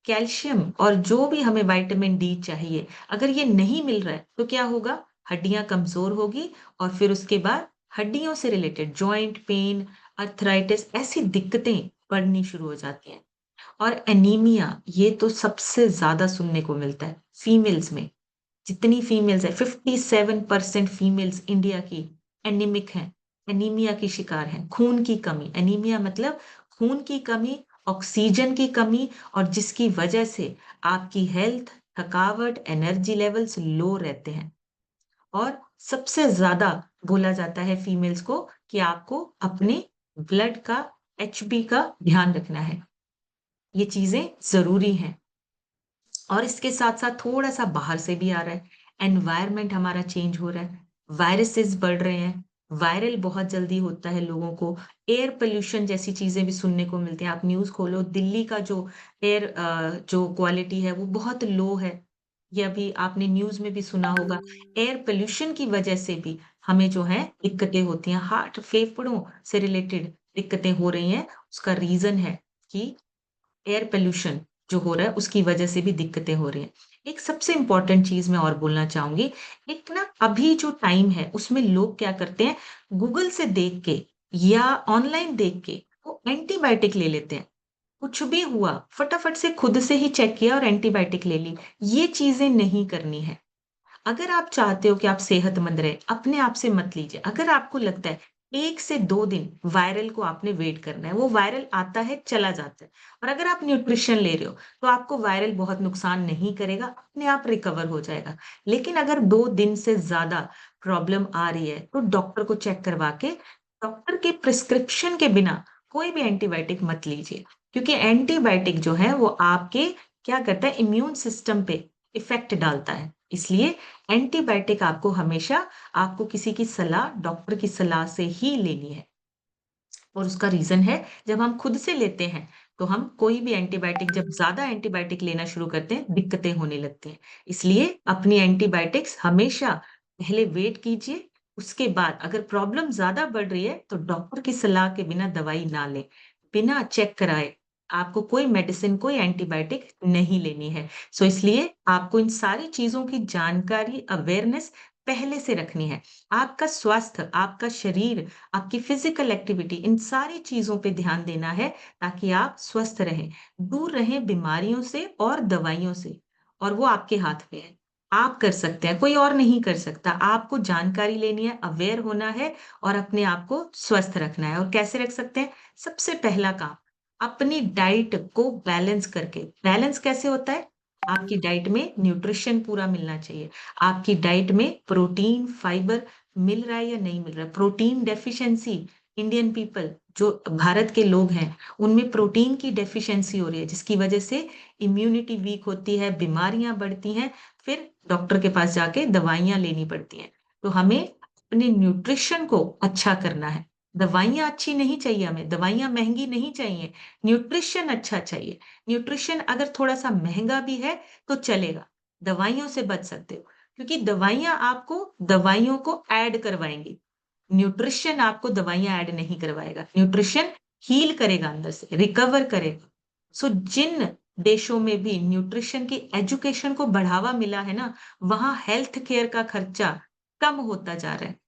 कैल्शियम और जो भी हमें विटामिन डी चाहिए, अगर ये नहीं मिल रहा है, तो क्या होगा? हड्डियाँ कमज़ोर होगी और फिर उसके बाद हड्डियों से रिलेटेड जॉइंट पेन, अर्थराइटिस ऐसी दिक्कतें बढ़नी शुरू हो जाती हैं। और एनीमिया, ये तो सबसे ज़्यादा सुनने को मिलता है, फीमेल्स में। जितनी फीमेल्स हैं, 57% फीमेल्स इंडिया की एनीमिक हैं, एनीमिया की शिकार हैं, खून की कमी। एनीमिया मतलब खून की कमी, ऑक्सीजन की कमी, और जिसकी वजह से आपकी हेल्थ, थकावट, एनर्जी लेवल्स लो रहते हैं। और सबसे ज़्यादा बोला जाता है फीमेल्स को कि आपको अपने ब्लड का, एचबी का ध्यान रखना है। ये चीज़ें ज़रूरी हैं। और इसके साथ-साथ थोड़ा-सा बाहर से भी आ रहा है। एनवायरनमेंट हमारा चेंज हो रहा है, वायरसेस बढ़ रहे हैं, वायरल बहुत जल्दी होता है लोगों को, एयर पॉल्यूशन जैसी चीज़ें भी सुनने को मिलती हैं। आप न्यूज़ खोलो, दिल्ली का जो एयर जो क्वालिटी है वो बहुत लो है। ये अभी आपने न्यूज़ में भी सुना होगा। एयर पॉल्यूशन की वजह से भी हमें जो है दिक्कतें होती हैं, हार्ट, फेफड़ों से रिलेटेड दिक्कतें हो रही हैं। उसका रीज़न है कि एयर पॉल्यूशन जो हो रहा है उसकी वजह से भी दिक्कतें हो रही हैं। एक सबसे इम्पोर्टेंट चीज़ मैं और बोलना चाहूँगी, एक ना अभी जो टाइम है उसमें लोग क्या करते हैं, गूगल से देख के या ऑनलाइन देख के वो एंटीबायोटिक ले लेते हैं। कुछ भी हुआ, फटाफट से खुद से ही चेक किया और एंटीबायोटिक ले ली। ये चीज़ें नहीं करनी है। अगर आप चाहते हो कि आप सेहतमंद रहें, अपने आप से मत लीजिए। अगर आपको लगता है 1 से 2 दिन वायरल को आपने वेट करना है, वो वायरल आता है, चला जाता है। और अगर आप न्यूट्रिशन ले रहे हो, तो आपको वायरल बहुत नुकसान नहीं करेगा, अपने आप रिकवर हो जाएगा। लेकिन अगर 2 दिन से ज़्यादा प्रॉब्लम आ रही है, तो डॉक्टर को चेक करवा के, डॉक्टर के प्रिस्क्रिप्शन के बिना कोई भी एंटीबायोटिक मत लीजिए। क्योंकि एंटीबायोटिक जो है, वो आपके क्या करता है, इम्यून सिस्टम पे इफ़ेक्ट डालता है। इसलिए एंटीबायोटिक आपको हमेशा आपको किसी की सलाह, डॉक्टर की सलाह से ही लेनी है। और उसका रीज़न है, जब हम खुद से लेते हैं, तो हम कोई भी एंटीबायोटिक जब ज़्यादा एंटीबायोटिक लेना शुरू करते हैं, दिक्कतें होने लगती हैं। इसलिए अपनी एंटीबायोटिक्स हमेशा पहले वेट कीजिए, उसके बाद अगर प्रॉब्लम ज़्यादा बढ़ रही है, तो डॉक्टर की सलाह के बिना दवाई ना लें। बिना चेक कराए आपको कोई मेडिसिन, कोई एंटीबायोटिक नहीं लेनी है। सो इसलिए आपको इन सारी चीज़ों की जानकारी, अवेयरनेस पहले से रखनी है। आपका स्वास्थ्य, आपका शरीर, आपकी फिजिकल एक्टिविटी, इन सारी चीज़ों पे ध्यान देना है ताकि आप स्वस्थ रहें, दूर रहें बीमारियों से और दवाइयों से, और वो आपके हाथ में है। आप कर सकते हैं, कोई और नहीं कर सकता। आपको जानकारी लेनी है, अवेयर होना है और अपने आप को स्वस्थ रखना है। और कैसे रख सकते हैं? सबसे पहला काम, अपनी डाइट को बैलेंस करके। बैलेंस कैसे होता है? आपकी डाइट में न्यूट्रिशन पूरा मिलना चाहिए। आपकी डाइट में प्रोटीन, फाइबर मिल रहा है या नहीं मिल रहा है। प्रोटीन डेफिशिएंसी, इंडियन पीपल जो भारत के लोग हैं, उनमें प्रोटीन की डेफिशिएंसी हो रही है, जिसकी वजह से इम्यूनिटी वीक होती है, बीमारियाँ बढ़ती हैं, फिर डॉक्टर के पास जाके दवाइयाँ लेनी पड़ती हैं। तो हमें अपने न्यूट्रिशन को अच्छा करना है। दवाइयाँ अच्छी नहीं चाहिए हमें, दवाइयाँ महँगी नहीं चाहिए, न्यूट्रिशन अच्छा चाहिए। न्यूट्रिशन अगर थोड़ा-सा महँगा भी है, तो चलेगा, दवाइयों से बच सकते हो। क्योंकि दवाइयाँ आपको दवाइयों को ऐड करवाएँगी। न्यूट्रिशन आपको दवाइयाँ ऐड नहीं करवाएगा। न्यूट्रिशन हील करेगा अंदर से, रिकवर करेगा। सो जिन देशों में भी न्यूट्रिशन की एजुकेशन को बढ़ावा मिला है ना, वहाँ हेल्थ केयर का खर्चा कम होता जा रहा है।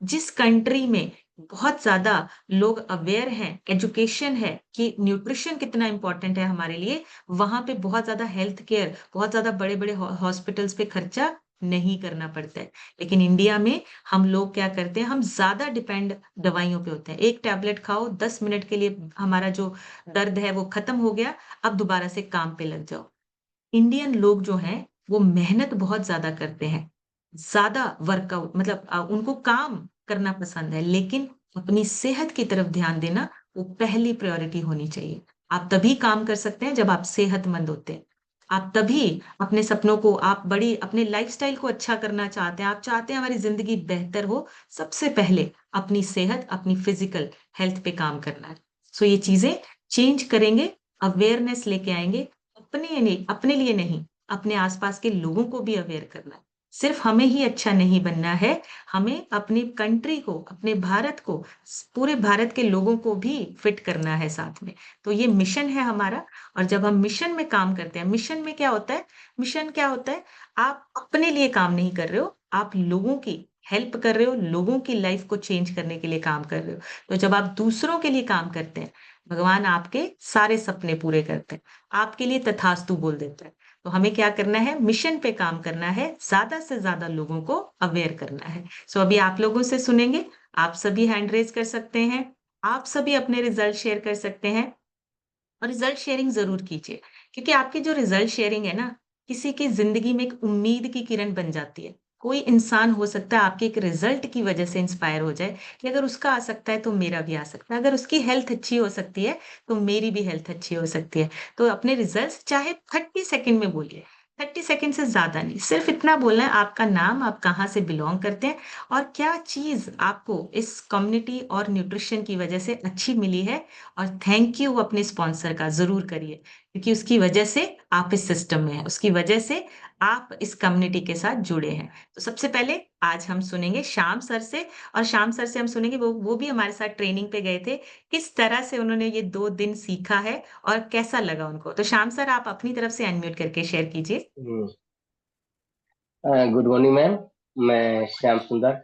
जिस कंट्री में बहुत ज्यादा लोग अवेयर हैं, एजुकेशन है कि न्यूट्रिशन कितना इंपॉर्टेंट है हमारे लिए, वहां पे बहुत ज्यादा हेल्थ केयर, बहुत ज्यादा बड़े बड़े हॉस्पिटल्स पे खर्चा नहीं करना पड़ता है। लेकिन इंडिया में हम लोग क्या करते हैं, हम ज्यादा डिपेंड दवाइयों पे होते हैं। एक टैबलेट खाओ, 10 मिनट के लिए हमारा जो दर्द है वो खत्म हो गया, अब दोबारा से काम पे लग जाओ। इंडियन लोग जो हैं वो मेहनत बहुत ज्यादा करते हैं, ज्यादा वर्कआउट, मतलब उनको काम करना पसंद है, लेकिन अपनी सेहत की तरफ ध्यान देना वो पहली प्रायोरिटी होनी चाहिए। आप तभी काम कर सकते हैं जब आप सेहतमंद होते हैं। आप तभी अपने सपनों को, आप बड़ी अपने लाइफस्टाइल को अच्छा करना चाहते हैं, आप चाहते हैं हमारी जिंदगी बेहतर हो, सबसे पहले अपनी सेहत, अपनी फिजिकल हेल्थ पे काम करना है। सो ये चीजें चेंज करेंगे, अवेयरनेस लेके आएंगे, अपने लिए नहीं, अपने आसपास के लोगों को भी अवेयर करना है। सिर्फ हमें ही अच्छा नहीं बनना है, हमें अपनी कंट्री को, अपने भारत को, पूरे भारत के लोगों को भी फिट करना है साथ में। तो ये मिशन है हमारा। और जब हम मिशन में काम करते हैं, मिशन में क्या होता है, मिशन क्या होता है, आप अपने लिए काम नहीं कर रहे हो, आप लोगों की हेल्प कर रहे हो, लोगों की लाइफ को चेंज करने के लिए काम कर रहे हो। तो जब आप दूसरों के लिए काम करते हैं, भगवान आपके सारे सपने पूरे करते हैं, आपके लिए तथास्तु बोल देता है। तो हमें क्या करना है, मिशन पे काम करना है, ज्यादा से ज्यादा लोगों को अवेयर करना है। सो अभी आप लोगों से सुनेंगे, आप सभी हैंड रेज कर सकते हैं, आप सभी अपने रिजल्ट शेयर कर सकते हैं, और रिजल्ट शेयरिंग जरूर कीजिए, क्योंकि आपकी जो रिजल्ट शेयरिंग है ना, किसी की जिंदगी में एक उम्मीद की किरण बन जाती है। कोई इंसान हो सकता है आपके एक रिजल्ट की वजह से इंस्पायर हो जाए कि अगर उसका आ सकता है तो मेरा भी आ सकता है, अगर उसकी हेल्थ अच्छी हो सकती है तो मेरी भी हेल्थ अच्छी हो सकती है। तो अपने रिजल्ट चाहे 30 सेकंड में बोलिए, 30 सेकंड से ज्यादा नहीं, सिर्फ इतना बोलना है, आपका नाम, आप कहाँ से बिलोंग करते हैं, और क्या चीज आपको इस कम्युनिटी और न्यूट्रिशन की वजह से अच्छी मिली है। और थैंक यू अपने स्पॉन्सर का जरूर करिए, क्योंकि उसकी वजह से आप इस सिस्टम में हैं, उसकी वजह से आप इस कम्युनिटी के साथ जुड़े हैं। तो सबसे पहले आज हम सुनेंगे श्याम सर से, और श्याम सर से हम सुनेंगे, वो भी हमारे साथ ट्रेनिंग पे गए थे, किस तरह से उन्होंने ये 2 दिन सीखा है और कैसा लगा उनको। तो श्याम सर, आप अपनी तरफ से अनम्यूट करके शेयर कीजिए। Good morning ma'am. मैं श्याम सुंदर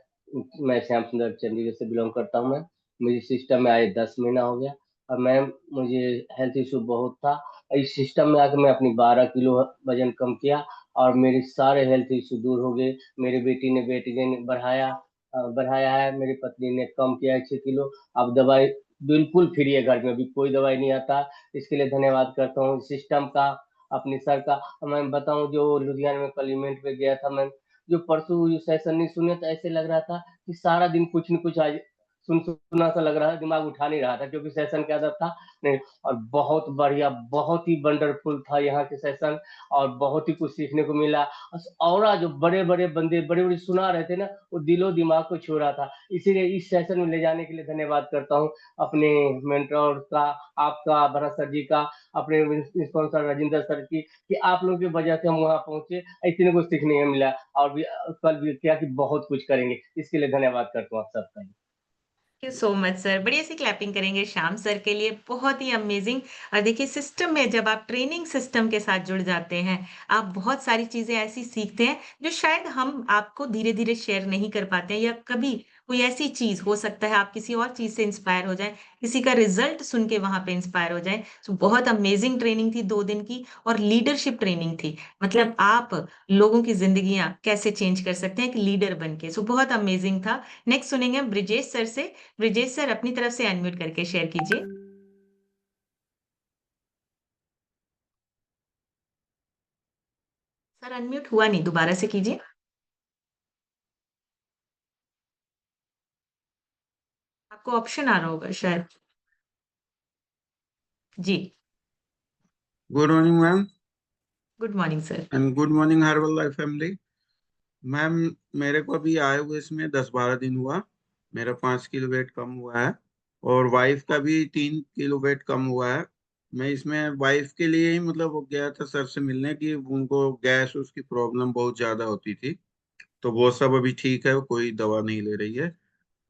मैं श्याम सुंदर चंडीगढ़ से बिलोंग करता हूँ। मैं मुझे सिस्टम में आए 10 महीना हो गया। और मैम मुझे हेल्थ इशू बहुत था। इस सिस्टम में आकर मैं अपनी 12 किलो वजन कम किया और मेरे सारे हेल्थ इशू दूर हो गए। मेरी बेटी ने वेट गेन बढ़ाया है। मेरी पत्नी ने कम किया है 6 किलो। अब दवाई बिल्कुल फ्री है, घर में अभी कोई दवाई नहीं आता। इसके लिए धन्यवाद करता हूँ सिस्टम का, अपनी सर का। मैं बताऊं, जो लुधियाना में कल इवेंट पे गया था मैं, जो परसों जो सेशन नहीं सुने तो ऐसे लग रहा था कि सारा दिन कुछ न कुछ आज सुना सा लग रहा था, दिमाग उठा नहीं रहा था क्योंकि सेशन क्या था। नहीं, और बहुत बढ़िया, बहुत ही वंडरफुल था यहाँ के सेशन। और बहुत ही कुछ सीखने को मिला। और जो बड़े बड़े बंदे बड़े बड़े सुना रहे थे ना, वो दिलो दिमाग को छू रहा था। इसीलिए इस सेशन में ले जाने के लिए धन्यवाद करता हूँ अपने मेंटर का, आपका, भरत सर जी का, अपने स्पॉन्सर राजेंद्र सर की, कि आप लोगों की वजह से हम वहां पहुंचे, इतने कुछ सीखने को मिला। और भी कल भी क्या कि बहुत कुछ करेंगे। इसके लिए धन्यवाद करता हूँ आप सबका। Thank you so much sir, बढ़िया सी क्लैपिंग करेंगे श्याम सर के लिए, बहुत ही अमेजिंग। और देखिए, सिस्टम में जब आप ट्रेनिंग सिस्टम के साथ जुड़ जाते हैं, आप बहुत सारी चीजें ऐसी सीखते हैं जो शायद हम आपको धीरे धीरे शेयर नहीं कर पाते हैं, या कभी कोई ऐसी चीज हो सकता है आप किसी और चीज से इंस्पायर हो जाए, किसी का रिजल्ट सुन के वहां पे इंस्पायर हो जाए। तो बहुत अमेजिंग ट्रेनिंग थी 2 दिन की, और लीडरशिप ट्रेनिंग थी, मतलब आप लोगों की जिंदगियां कैसे चेंज कर सकते हैं एक लीडर बन के। सो बहुत अमेजिंग था। नेक्स्ट सुनेंगे हम ब्रिजेश सर से। ब्रिजेश सर, अपनी तरफ से अनम्यूट करके शेयर कीजिए। सर अनम्यूट हुआ नहीं, दोबारा से कीजिए। आपको ऑप्शन आ रहा होगा शायद। जी। Good morning ma'am, good morning sir. And good morning Herbalife family. Ma'am, मेरे को अभी आए हुए इसमें 10-12 दिन हुआ। मेरा 5 किलो वेट कम हुआ है, और वाइफ का भी 3 किलो वेट कम हुआ है। मैं इसमें वाइफ के लिए ही मतलब वो गया था सर से मिलने की, उनको गैस उसकी प्रॉब्लम बहुत ज्यादा होती थी। तो वो सब अभी ठीक है, वो कोई दवा नहीं ले रही है।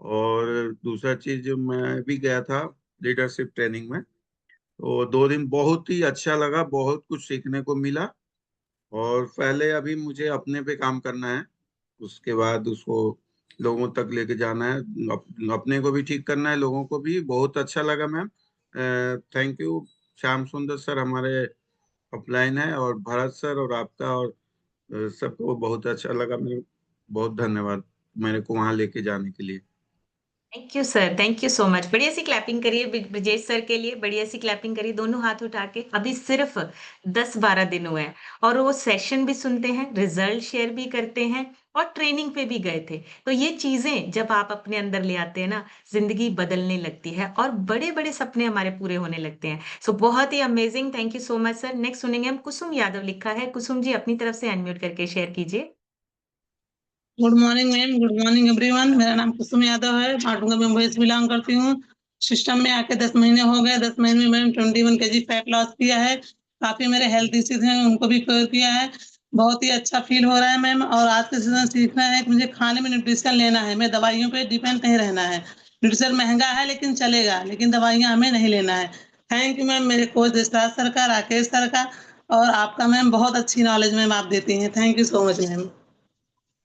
और दूसरा चीज, मैं भी गया था लीडरशिप ट्रेनिंग में। तो 2 दिन बहुत ही अच्छा लगा, बहुत कुछ सीखने को मिला। और पहले अभी मुझे अपने पे काम करना है, उसके बाद उसको लोगों तक लेके जाना है, अपने को भी ठीक करना है, लोगों को भी। बहुत अच्छा लगा मैम, थैंक यू। श्याम सुंदर सर हमारे अपलाइन है, और भरत सर और आपका और सबको बहुत अच्छा लगा। मैं बहुत धन्यवाद मेरे को वहां लेके जाने के लिए। Thank you sir, thank you so much. बढ़िया सी क्लैपिंग करिए ब्रिजेश सर के लिए, बढ़िया सी क्लैपिंग करिए दोनों हाथ उठा के। अभी सिर्फ 10-12 दिन हुए हैं और वो सेशन भी सुनते हैं, रिजल्ट शेयर भी करते हैं और ट्रेनिंग पे भी गए थे। तो ये चीजें जब आप अपने अंदर ले आते हैं ना, जिंदगी बदलने लगती है और बड़े बड़े सपने हमारे पूरे होने लगते हैं। सो बहुत ही amazing, thank you so much sir. Next सुनेंगे हम कुसुम यादव, लिखा है कुसुम जी, अपनी तरफ से अनम्यूट करके शेयर कीजिए। Good morning ma'am, good morning everyone. मेरा नाम कुसुम यादव है, माटुंगा मुंबई से बिलोंग करती हूँ। सिस्टम में आके 10 महीने हो गए। 10 महीने में मैंने 21 केजी फैट लॉस किया है। काफी मेरे हेल्थ इश्यूज हैं, उनको भी क्योर किया है। बहुत ही अच्छा फील हो रहा है मैम। और आज के सीजन सीखना है कि मुझे खाने में न्यूट्रिशन लेना है, मैं दवाइयों पे डिपेंड नहीं रहना है। न्यूट्रिशन महंगा है लेकिन चलेगा, लेकिन दवाइयाँ हमें नहीं लेना है। थैंक यू मैम, मेरे कोच देसराज सर का, राकेश सर का और आपका मैम। बहुत अच्छी नॉलेज मैम आप देती हैं। Thank you so much ma'am.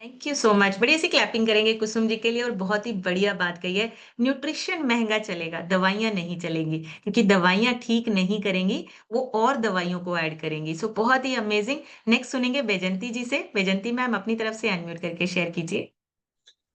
Thank you so much. बढ़िया सी क्लैपिंग करेंगे कुसुम जी के लिए, और बहुत ही बढ़िया बात कही है। न्यूट्रिशन महंगा चलेगा, दवाइयां नहीं चलेंगी, क्योंकि दवाइयां ठीक नहीं करेंगी, वो और दवाइयों को ऐड करेंगी। सो बहुत ही अमेजिंग। नेक्स्ट सुनेंगे बैजंती जी से। बैजंती मैम अपनी तरफ से अनम्यूट करके शेयर कीजिए।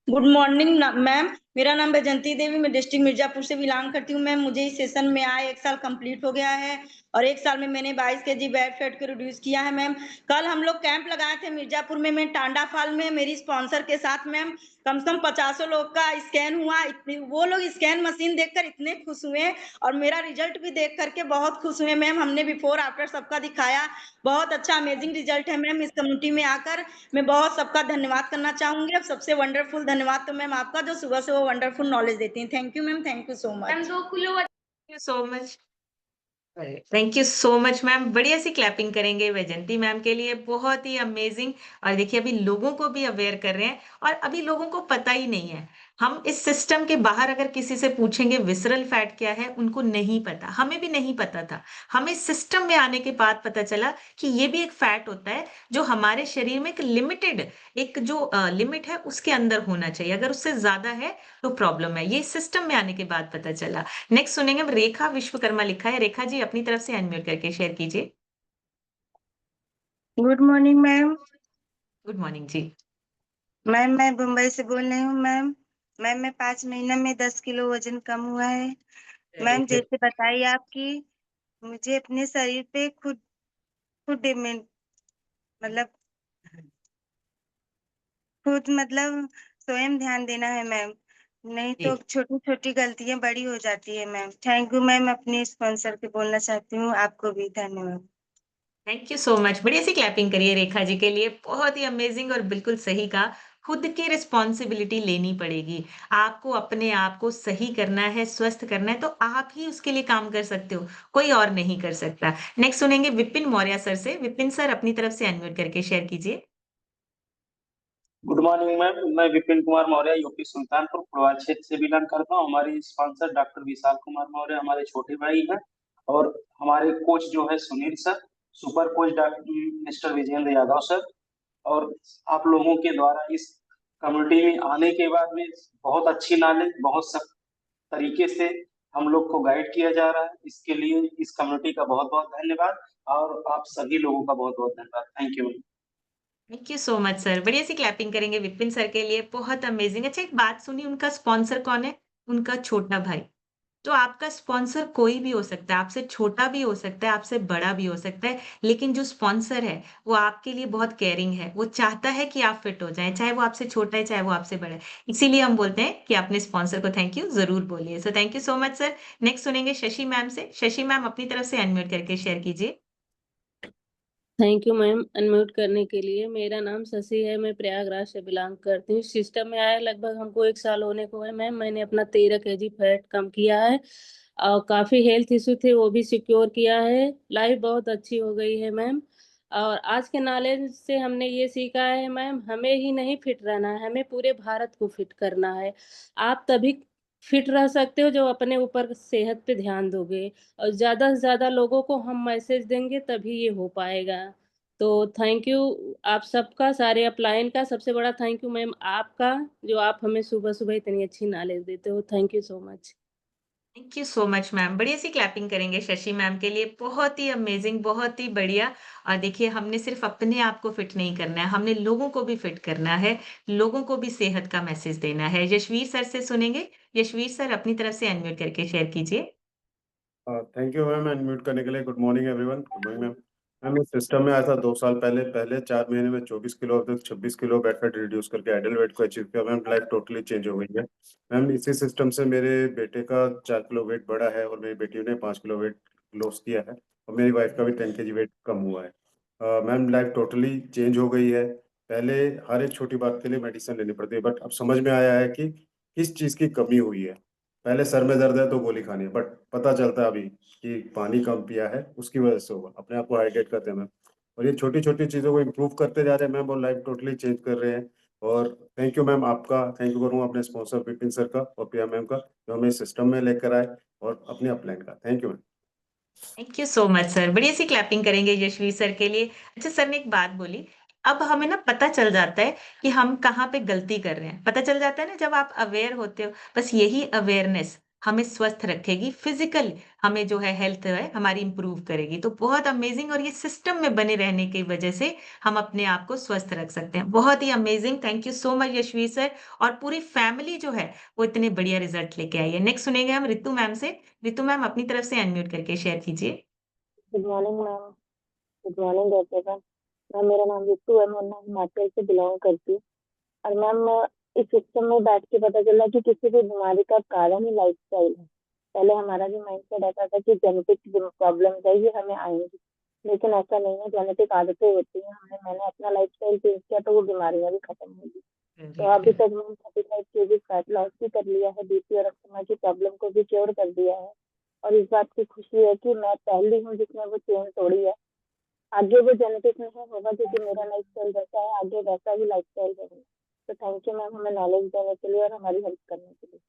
गुड मॉर्निंग मैम, मेरा नाम बैजंती देवी, मैं डिस्ट्रिक्ट मिर्जापुर से बिलोंग करती हूँ मैम। मुझे इस सेशन में आए 1 साल कंप्लीट हो गया है और 1 साल में मैंने 22 केजी बैड फैट को रिड्यूस किया है मैम। कल हम लोग कैंप लगाए थे मिर्जापुर में, मैं टांडा फॉल में, मेरी स्पॉन्सर के साथ मैम। कम से कम 50 लोग का स्कैन हुआ। वो लोग स्कैन मशीन देखकर इतने खुश हुए और मेरा रिजल्ट भी देख करके बहुत खुश हुए मैम। हमने बिफोर आफ्टर सबका दिखाया, बहुत अच्छा अमेजिंग रिजल्ट है मैम। इस कम्युनिटी में आकर मैं बहुत सबका धन्यवाद करना चाहूंगी। अब सबसे वंडरफुल धन्यवाद तो मैम आपका, जो सुबह से वो वंडरफुल नॉलेज देती हैं। Thank you ma'am, thank you so much. Thank you so much. Thank you so much ma'am. बढ़िया सी क्लैपिंग करेंगे वैजंती मैम के लिए, बहुत ही अमेजिंग। और देखिए अभी लोगों को भी अवेयर कर रहे हैं, और अभी लोगों को पता ही नहीं है। हम इस सिस्टम के बाहर अगर किसी से पूछेंगे विसरल फैट क्या है, उनको नहीं पता, हमें भी नहीं पता था। हमें सिस्टम में आने के बाद पता चला कि ये भी एक फैट होता है, जो हमारे शरीर में एक लिमिटेड, एक जो लिमिट है उसके अंदर होना चाहिए। अगर उससे ज्यादा है तो प्रॉब्लम है। ये सिस्टम में आने के बाद पता चला। नेक्स्ट सुनेंगे हम रेखा विश्वकर्मा, लिखा है। रेखा जी अपनी तरफ से अनम्यूट करके शेयर कीजिए। Good morning ma'am. Good morning जी। मैम मैं मुंबई से बोल रही हूँ मैम। मैम मैं 5 महीने में 10 किलो वजन कम हुआ है। Very ma'am good. जैसे बताइए आपकी, मुझे अपने शरीर पे खुद खुद मतलब स्वयं ध्यान देना है मैम, नहीं जी, तो छोटी छोटी गलतियां बड़ी हो जाती है मैम। थैंक यू मैम, अपने स्पॉन्सर को बोलना चाहती हूँ, आपको भी धन्यवाद। Thank you so much. बढ़िया सी क्लैपिंग करिए रेखा जी के लिए, बहुत ही अमेजिंग और बिल्कुल सही कहा। खुद की रिस्पॉन्सिबिलिटी लेनी पड़ेगी। आपको अपने आप को सही करना है, स्वस्थ करना है, तो आप ही उसके लिए काम कर सकते हो, कोई और नहीं कर सकता। नेक्स्ट सुनेंगे विपिन मौर्य सर से। विपिन सर अपनी तरफ से अनम्यूट करके शेयर कीजिए। गुड मॉर्निंग मैम, मैं विपिन कुमार मौर्य यूपी सुल्तानपुर फुटबॉल क्षेत्र से बिलोंग करता हूँ। हमारे स्पॉन्सर डॉक्टर विशाल कुमार मौर्य हमारे छोटे भाई हैं, और हमारे कोच जो है Sunil sir, super coach doctor mister Vijendra Yadav sir. और आप लोगों के द्वारा इस कम्युनिटी में आने के बाद में बहुत अच्छी नॉलेज, बहुत सब तरीके से हम लोग को गाइड किया जा रहा है। इसके लिए इस कम्युनिटी का बहुत बहुत धन्यवाद, और आप सभी लोगों का बहुत बहुत धन्यवाद। Thank you. Thank you so much sir. बढ़िया सी क्लैपिंग करेंगे विपिन सर के लिए, बहुत अमेजिंग। अच्छा एक बात सुनिए, उनका स्पॉन्सर कौन है? उनका छोटा भाई। तो आपका स्पॉन्सर कोई भी हो सकता है, आपसे छोटा भी हो सकता है, आपसे बड़ा भी हो सकता है, लेकिन जो स्पॉन्सर है वो आपके लिए बहुत केयरिंग है। वो चाहता है कि आप फिट हो जाएं, चाहे वो आपसे छोटा है चाहे वो आपसे बड़ा है। इसीलिए हम बोलते हैं कि अपने स्पॉन्सर को थैंक यू जरूर बोलिए। So thank you so much sir. Next सुनेंगे शशि मैम से। शशि मैम अपनी तरफ से अनम्यूट करके शेयर कीजिए। थैंक यू मैम अनम्यूट करने के लिए। मेरा नाम शशि है, मैं प्रयागराज से बिलोंग करती हूँ। सिस्टम में आया लगभग हमको 1 साल होने को है मैम। मैंने अपना 13 केजी फैट कम किया है और काफी हेल्थ इशू थे वो भी सिक्योर किया है। लाइफ बहुत अच्छी हो गई है मैम। और आज के नॉलेज से हमने ये सीखा है मैम, हमें ही नहीं फिट रहना है, हमें पूरे भारत को फिट करना है। आप तभी फिट रह सकते हो जो अपने ऊपर सेहत पे ध्यान दोगे, और ज्यादा से ज्यादा लोगों को हम मैसेज देंगे तभी ये हो पाएगा। तो थैंक यू आप सबका, सारे अपलाइन का। सबसे बड़ा थैंक यू मैम आपका, जो आप हमें सुबह-सुबह इतनी अच्छी नॉलेज देते हो। Thank you so much. Thank you so much ma'am. बढ़िया सी क्लैपिंग करेंगे शशि मैम के लिए। बहुत ही अमेजिंग, बहुत ही बढ़िया। और देखिए हमने सिर्फ अपने आप को फिट नहीं करना है, हमने लोगों को भी फिट करना है, लोगों को भी सेहत का मैसेज देना है। यशवीर सर से सुनेंगे। यशवीर सर अपनी तरफ से अनम्यूट करके शेयर कीजिए। थैंक यू मैम अनम्यूट करने के लिए। Good morning everyone. Good morning ma'am. Ma'am इस सिस्टम में आया था 2 साल पहले। पहले 4 महीने में 24 किलो, अब तक 26 किलो बेड फैट रिड्यूस करके आइडल वेट को अचीव किया। मैम लाइफ टोटली चेंज हो गई है। मैम इसी सिस्टम से मेरे बेटे का 4 किलो वेट बढ़ा है और मेरी बेटी ने 5 किलो वेट लॉस किया है और मेरी वाइफ का भी 10 kg वेट कम हुआ है। मैम लाइफ टोटली चेंज हो गई है। पहले हर एक छोटी बात के लिए मेडिसिन लेनी पड़ती है, बट अब समझ में आया है कि किस चीज़ की कमी हुई है। पहले सर में दर्द है तो गोली खानी है, बट पता चलता है अभी कि पानी कम पिया है उसकी वजह से होगा। अपने आप को हाइड्रेट करते हैं मैम, और ये छोटी छोटी चीज़ों को इम्प्रूव करते जा रहे हैं मैम, और लाइफ टोटली चेंज कर रहे हैं। और थैंक यू मैम आपका, थैंक यू करूँगा अपने स्पॉन्सर विपिन सर का और प्रिया मैम का, जो हमें सिस्टम में लेकर आए, और अपने अपलाइन का thank you ma'am. Thank you so much sir. बढ़िया सी क्लैपिंग करेंगे यशवीर सर के लिए। अच्छा सर ने एक बात बोली, अब हमें ना पता चल जाता है कि हम कहाँ पे गलती कर रहे हैं। पता चल जाता है ना जब आप अवेयर होते हो। बस यही अवेयरनेस हमें स्वस्थ रखेगी, फिजिकल हमें जो है हेल्थ है हमारी इंप्रूव करेगी। तो बहुत अमेजिंग, और ये सिस्टम में बने रहने की वजह से हम अपने आप को स्वस्थ रख सकते हैं। बहुत ही amazing, thank you so much Yashveer sir. और पूरी फैमिली जो है वो इतने बढ़िया रिजल्ट लेके आई है। नेक्स्ट सुनेंगे हम रितु मैम से। रितु मैम अपनी तरफ से अनम्यूट करके शेयर कीजिए। Good morning ma'am. Good morning everyone. Ma'am मेरा नाम रितु है, मैं हिमाचल से बिलोंग करती हूँ। और मैम इस सिस्टम में बैठ के पता चला कि किसी भी बीमारी का कारण ही लाइफस्टाइल है। पहले हमारा भी माइंडसेट ऐसा था कि जेनेटिक प्रॉब्लम है ये हमें आएंगी, लेकिन ऐसा नहीं है। जेनेटिक आदतें होती हैं, मैंने अपना लाइफस्टाइल चेंज किया तो वो बीमारियां भी खत्म होगी। तो अभी तक मैंने 35 kg फैट लॉस भी कर लिया है, बीपी और अस्थमा की प्रॉब्लम को भी क्योर कर दिया है। और इस बात की खुशी है कि मैं पहली हूँ जिसने वो चेन तोड़ी है। आगे वो जेनेटिक नहीं होगा, क्योंकि मेरा लाइफस्टाइल वैसा है, आगे वैसा ही लाइफस्टाइल रहेगा। तो थैंक यू मैम हमें नॉलेज देने के लिए और हमारी हेल्प करने के लिए।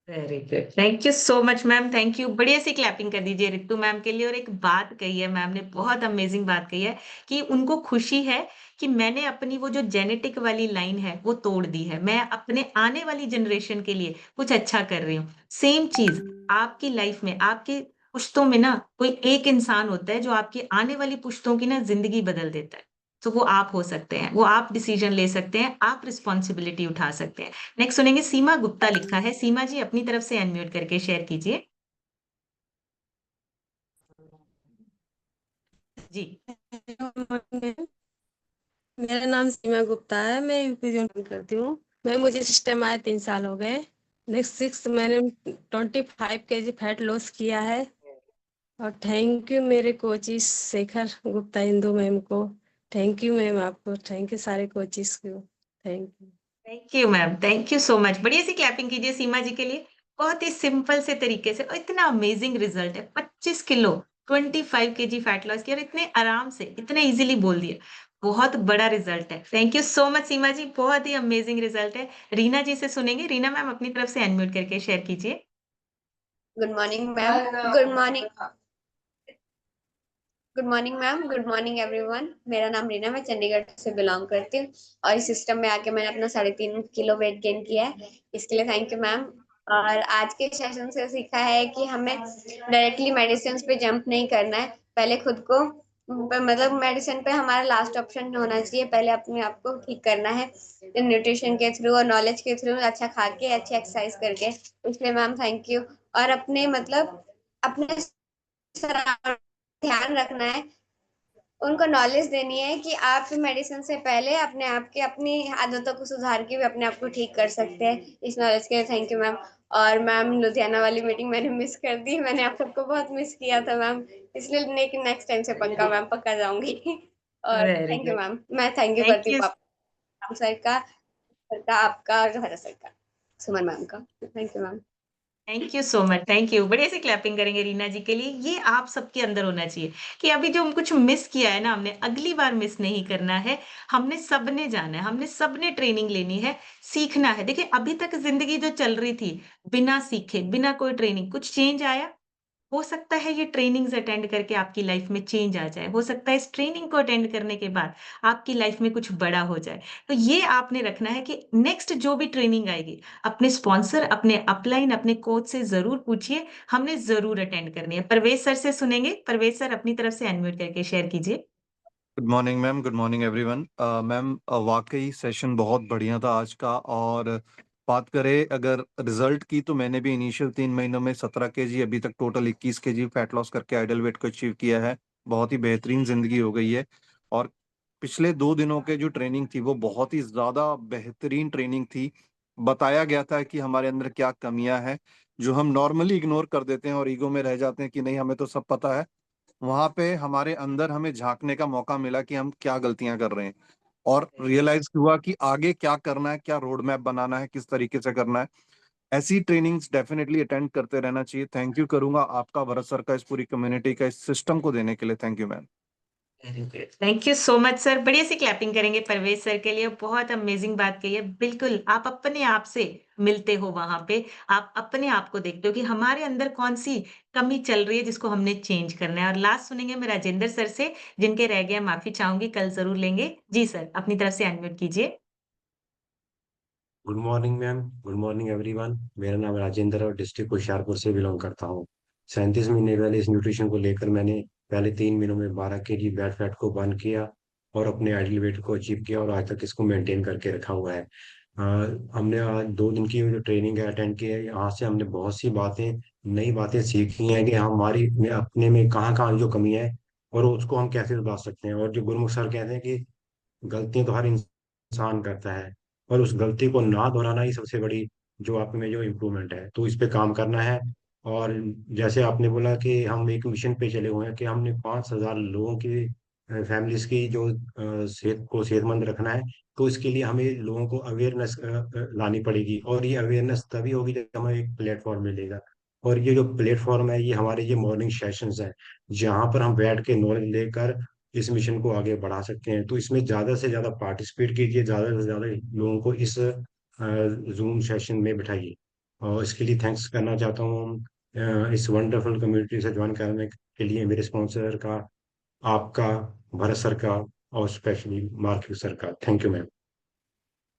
Very good, thank you so much ma'am, thank you. बढ़िया सी क्लैपिंग कर दीजिए रितु मैम के लिए। और एक बात कही है मैम ने, बहुत अमेजिंग बात कही है कि उनको खुशी है कि मैंने अपनी वो जो जेनेटिक वाली लाइन है वो तोड़ दी है, मैं अपने आने वाली जनरेशन के लिए कुछ अच्छा कर रही हूँ। सेम चीज आपकी लाइफ में, आपके पुश्तों में ना कोई एक इंसान होता है जो आपकी आने वाली पुश्तों की ना जिंदगी बदल देता है। तो वो आप हो सकते हैं, वो आप डिसीजन ले सकते हैं, आप रिस्पॉन्सिबिलिटी उठा सकते हैं। नेक्स्ट सुनेंगे सीमा गुप्ता लिखा है। सीमा जी अपनी तरफ से अनम्यूट करके शेयर कीजिए। जी मेरा नाम सीमा गुप्ता है, मैं यूपी जोन में करती हूँ। मैं मुझे सिस्टम आए 3 साल हो गए। नेक्स्ट 6 मैंने 25 kg फैट लॉस किया है। और थैंक यू मेरे कोचिस शेखर गुप्ता इंदू मैम को। थैंक यू मैम आपको, थैंक यू सारे कोचिस को, thank you. Thank you ma'am, thank you so much. बढ़िया सी क्लैपिंग कीजिए सीमा जी के लिए। बहुत ही सिंपल से तरीके से और इतना अमेजिंग रिजल्ट है। 25 किलो 25 kg फैट लॉस किया और इतने आराम से, इतने इजीली बोल दिया। बहुत बड़ा रिजल्ट है। थैंक यू सो मच सीमा जी, बहुत ही अमेजिंग रिजल्ट है। रीना जी से सुनेंगे। रीना मैम अपनी तरफ से अनम्यूट करके शेयर कीजिए। Good morning ma'am. Good morning. Good morning ma'am. Good morning everyone. मेरा नाम रीना, मैं चंडीगढ़ से बिलोंग करती हूँ। और इस सिस्टम में आके मैंने अपना 3.5 किलो वेट गेन किया है, इसके लिए थैंक यू मैम। और आज के सेशन से सीखा है कि हमें डायरेक्टली मेडिसिन पे जंप नहीं करना है। पहले खुद को मतलब मेडिसिन पे हमारा लास्ट ऑप्शन होना चाहिए। पहले अपने आप को ठीक करना है न्यूट्रिशन के थ्रू और नॉलेज के थ्रू, अच्छा खा के अच्छी एक्सरसाइज करके। इसलिए मैम थैंक यू। और अपने मतलब अपने ध्यान रखना है, उनको नॉलेज देनी है कि आप मेडिसिन से पहले अपने आप की अपनी आदतों को सुधार के भी अपने आप को ठीक कर सकते हैं। इस नॉलेज के लिए थैंक यू मैम। और मैम लुधियाना वाली मीटिंग मैंने मिस कर दी, मैंने आप सबको बहुत मिस किया था मैम, इसलिए नेक्स्ट टाइम से पक्का मैम, पक्का जाऊंगी। और very thank you good, ma'am. मैं थैंक यू थैंक करती हूँ यू। पापा सर का, आपका और हरा सर का, सुमन मैम का। Thank you ma'am. Thank you so much, thank you. बढ़िया से क्लैपिंग करेंगे रीना जी के लिए। ये आप सबके अंदर होना चाहिए कि अभी जो हम कुछ मिस किया है ना, हमने अगली बार मिस नहीं करना है। हमने सबने जाना है, हमने सबने ट्रेनिंग लेनी है, सीखना है। देखिए अभी तक जिंदगी जो चल रही थी बिना सीखे, बिना कोई ट्रेनिंग, कुछ चेंज आया? हो सकता है ये ट्रेनिंग्स अटेंड करके आपकी लाइफ में चेंज आ जाए, हो सकता है इस ट्रेनिंग को अटेंड करने के बाद आपकी लाइफ में कुछ बड़ा हो जाए। तो ये आपने रखना है कि नेक्स्ट जो भी ट्रेनिंग आएगी, अपने स्पॉन्सर, अपने अपलाइन, अपने कोच से ज़रूर पूछिए, हमने ज़रूर अटेंड करनी है। परवेज़ सर से सुनेंगे, परवेज़ सर अपनी तरफ से अनम्यूट करके शेयर कीजिए। Good morning ma'am, good morning everyone. Ma'am वाकई सेशन बहुत बढ़िया था आज का। और बात करें अगर रिजल्ट की, तो मैंने भी इनिशियल 3 महीनों में 17 kg, अभी तक टोटल 21 kg फैट लॉस करके आइडल वेट को अचीव किया है। बहुत ही बेहतरीन जिंदगी हो गई है। और पिछले 2 दिनों के जो ट्रेनिंग थी वो बहुत ही ज्यादा बेहतरीन ट्रेनिंग थी। बताया गया था कि हमारे अंदर क्या कमियां हैं जो हम नॉर्मली इग्नोर कर देते हैं और ईगो में रह जाते हैं कि नहीं हमें तो सब पता है। वहां पे हमारे अंदर हमें झांकने का मौका मिला कि हम क्या गलतियां कर रहे हैं, और रियलाइज हुआ कि आगे क्या करना है, क्या रोड मैप बनाना है, किस तरीके से करना है। ऐसी ट्रेनिंग्स डेफिनेटली अटेंड करते रहना चाहिए। थैंक यू करूंगा आपका, भरत सर का, इस पूरी कम्युनिटी का, इस सिस्टम को देने के लिए। Thank you ma'am. Very good, thank you so much sir. बढ़िया सी क्लैपिंग करेंगे परवेज सर के लिए। बहुत अमेजिंग बात कही है। बिल्कुल आप अपने आप से मिलते हो वहां पे, आप अपने आप को देखते हो कि हमारे अंदर कौन सी कमी चल रही है जिसको हमने चेंज करना है। और लास्ट सुनेंगे मैं राजेंद्र सर से, जिनके रह गए माफी चाहूंगी, कल जरूर लेंगे। जी सर, अपनी तरफ से अनम्यूट कीजिए। Good morning ma'am, good morning everyone. मेरा नाम राजेंद्र और डिस्ट्रिक्ट होशियारपुर से बिलोंग करता हूँ। 37 महीने पहले इस न्यूट्रिशन को लेकर मैंने पहले 3 महीनों में 12 kg बैड फैट को बर्न किया और अपने आइडियल वेट को अचीव किया, और आज तक इसको मेंटेन करके रखा हुआ है। हमने आज 2 दिन की जो ट्रेनिंग है अटेंड की है, यहाँ से हमने बहुत सी बातें, नई बातें सीखी हैं कि हमारी अपने में कहाँ कहाँ जो कमी है और उसको हम कैसे सुधार सकते हैं। और जो गुरमुख सर कहते हैं कि गलतियां तो हर इंसान करता है, और उस गलती को ना दोहराना ही सबसे बड़ी जो आप में जो इम्प्रूवमेंट है, तो इस पे काम करना है। और जैसे आपने बोला कि हम एक मिशन पे चले हुए हैं कि हमने 5,000 लोगों की फैमिलीज की जो सेहत को सेहतमंद रखना है, तो इसके लिए हमें लोगों को अवेयरनेस लानी पड़ेगी, और ये अवेयरनेस तभी होगी जब हमें एक प्लेटफॉर्म मिलेगा। और ये जो प्लेटफॉर्म है ये हमारे ये मॉर्निंग सेशंस हैं, जहाँ पर हम बैठ के नॉलेज लेकर इस मिशन को आगे बढ़ा सकते हैं। तो इसमें ज़्यादा से ज़्यादा पार्टिसिपेट कीजिए, ज़्यादा से ज़्यादा लोगों को इस जूम सेशन में बिठाइए। और इसके लिए थैंक्स करना चाहता हूँ इस वंडरफुल कम्युनिटी से ज्वाइन करने के लिए मेरे स्पॉन्सर का, आपका, भरत सर का, और स्पेशली मार्क सर का। Thank you ma'am.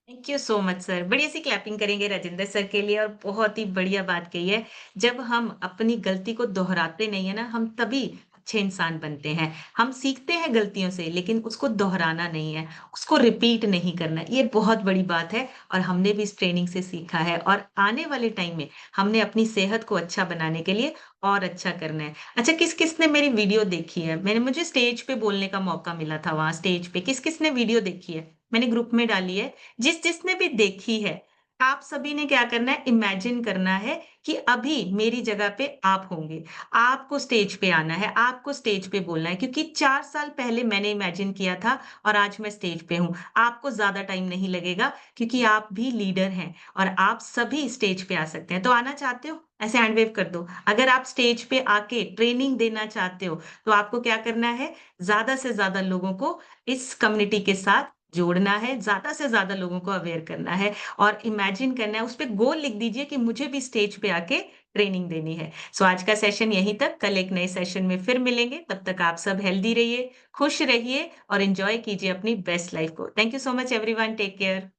Thank you so much sir. बढ़िया सी क्लैपिंग करेंगे राजेंद्र सर के लिए। और बहुत ही बढ़िया बात कही है, जब हम अपनी गलती को दोहराते नहीं है ना, हम तभी अच्छे इंसान बनते हैं। हम सीखते हैं गलतियों से, लेकिन उसको दोहराना नहीं है, उसको रिपीट नहीं करना है। ये बहुत बड़ी बात है और हमने भी इस ट्रेनिंग से सीखा है। और आने वाले टाइम में हमने अपनी सेहत को अच्छा बनाने के लिए और अच्छा करना है। अच्छा, किस किसने मेरी वीडियो देखी है? मुझे स्टेज पे बोलने का मौका मिला था, वहां स्टेज पे किस किसने वीडियो देखी है? मैंने ग्रुप में डाली है। जिसने भी देखी है, आप सभी ने क्या करना है, इमेजिन करना है कि अभी मेरी जगह पे आप होंगे। आपको स्टेज पे आना है, आपको स्टेज पे बोलना है, क्योंकि 4 साल पहले मैंने इमेजिन किया था और आज मैं स्टेज पे हूँ। आपको ज़्यादा टाइम नहीं लगेगा, क्योंकि आप भी लीडर हैं और आप सभी स्टेज पे आ सकते हैं। तो आना चाहते हो? ऐसे हैंड वेव कर दो। अगर आप स्टेज पे आके ट्रेनिंग देना चाहते हो, तो आपको क्या करना है, ज़्यादा से ज़्यादा लोगों को इस कम्युनिटी के साथ जोड़ना है, ज़्यादा से ज़्यादा लोगों को अवेयर करना है और इमेजिन करना है। उस पे गोल लिख दीजिए कि मुझे भी स्टेज पे आके ट्रेनिंग देनी है। सो आज का सेशन यहीं तक, कल एक नए सेशन में फिर मिलेंगे। तब तक आप सब हेल्दी रहिए, खुश रहिए और एंजॉय कीजिए अपनी बेस्ट लाइफ को। Thank you so much everyone, take care.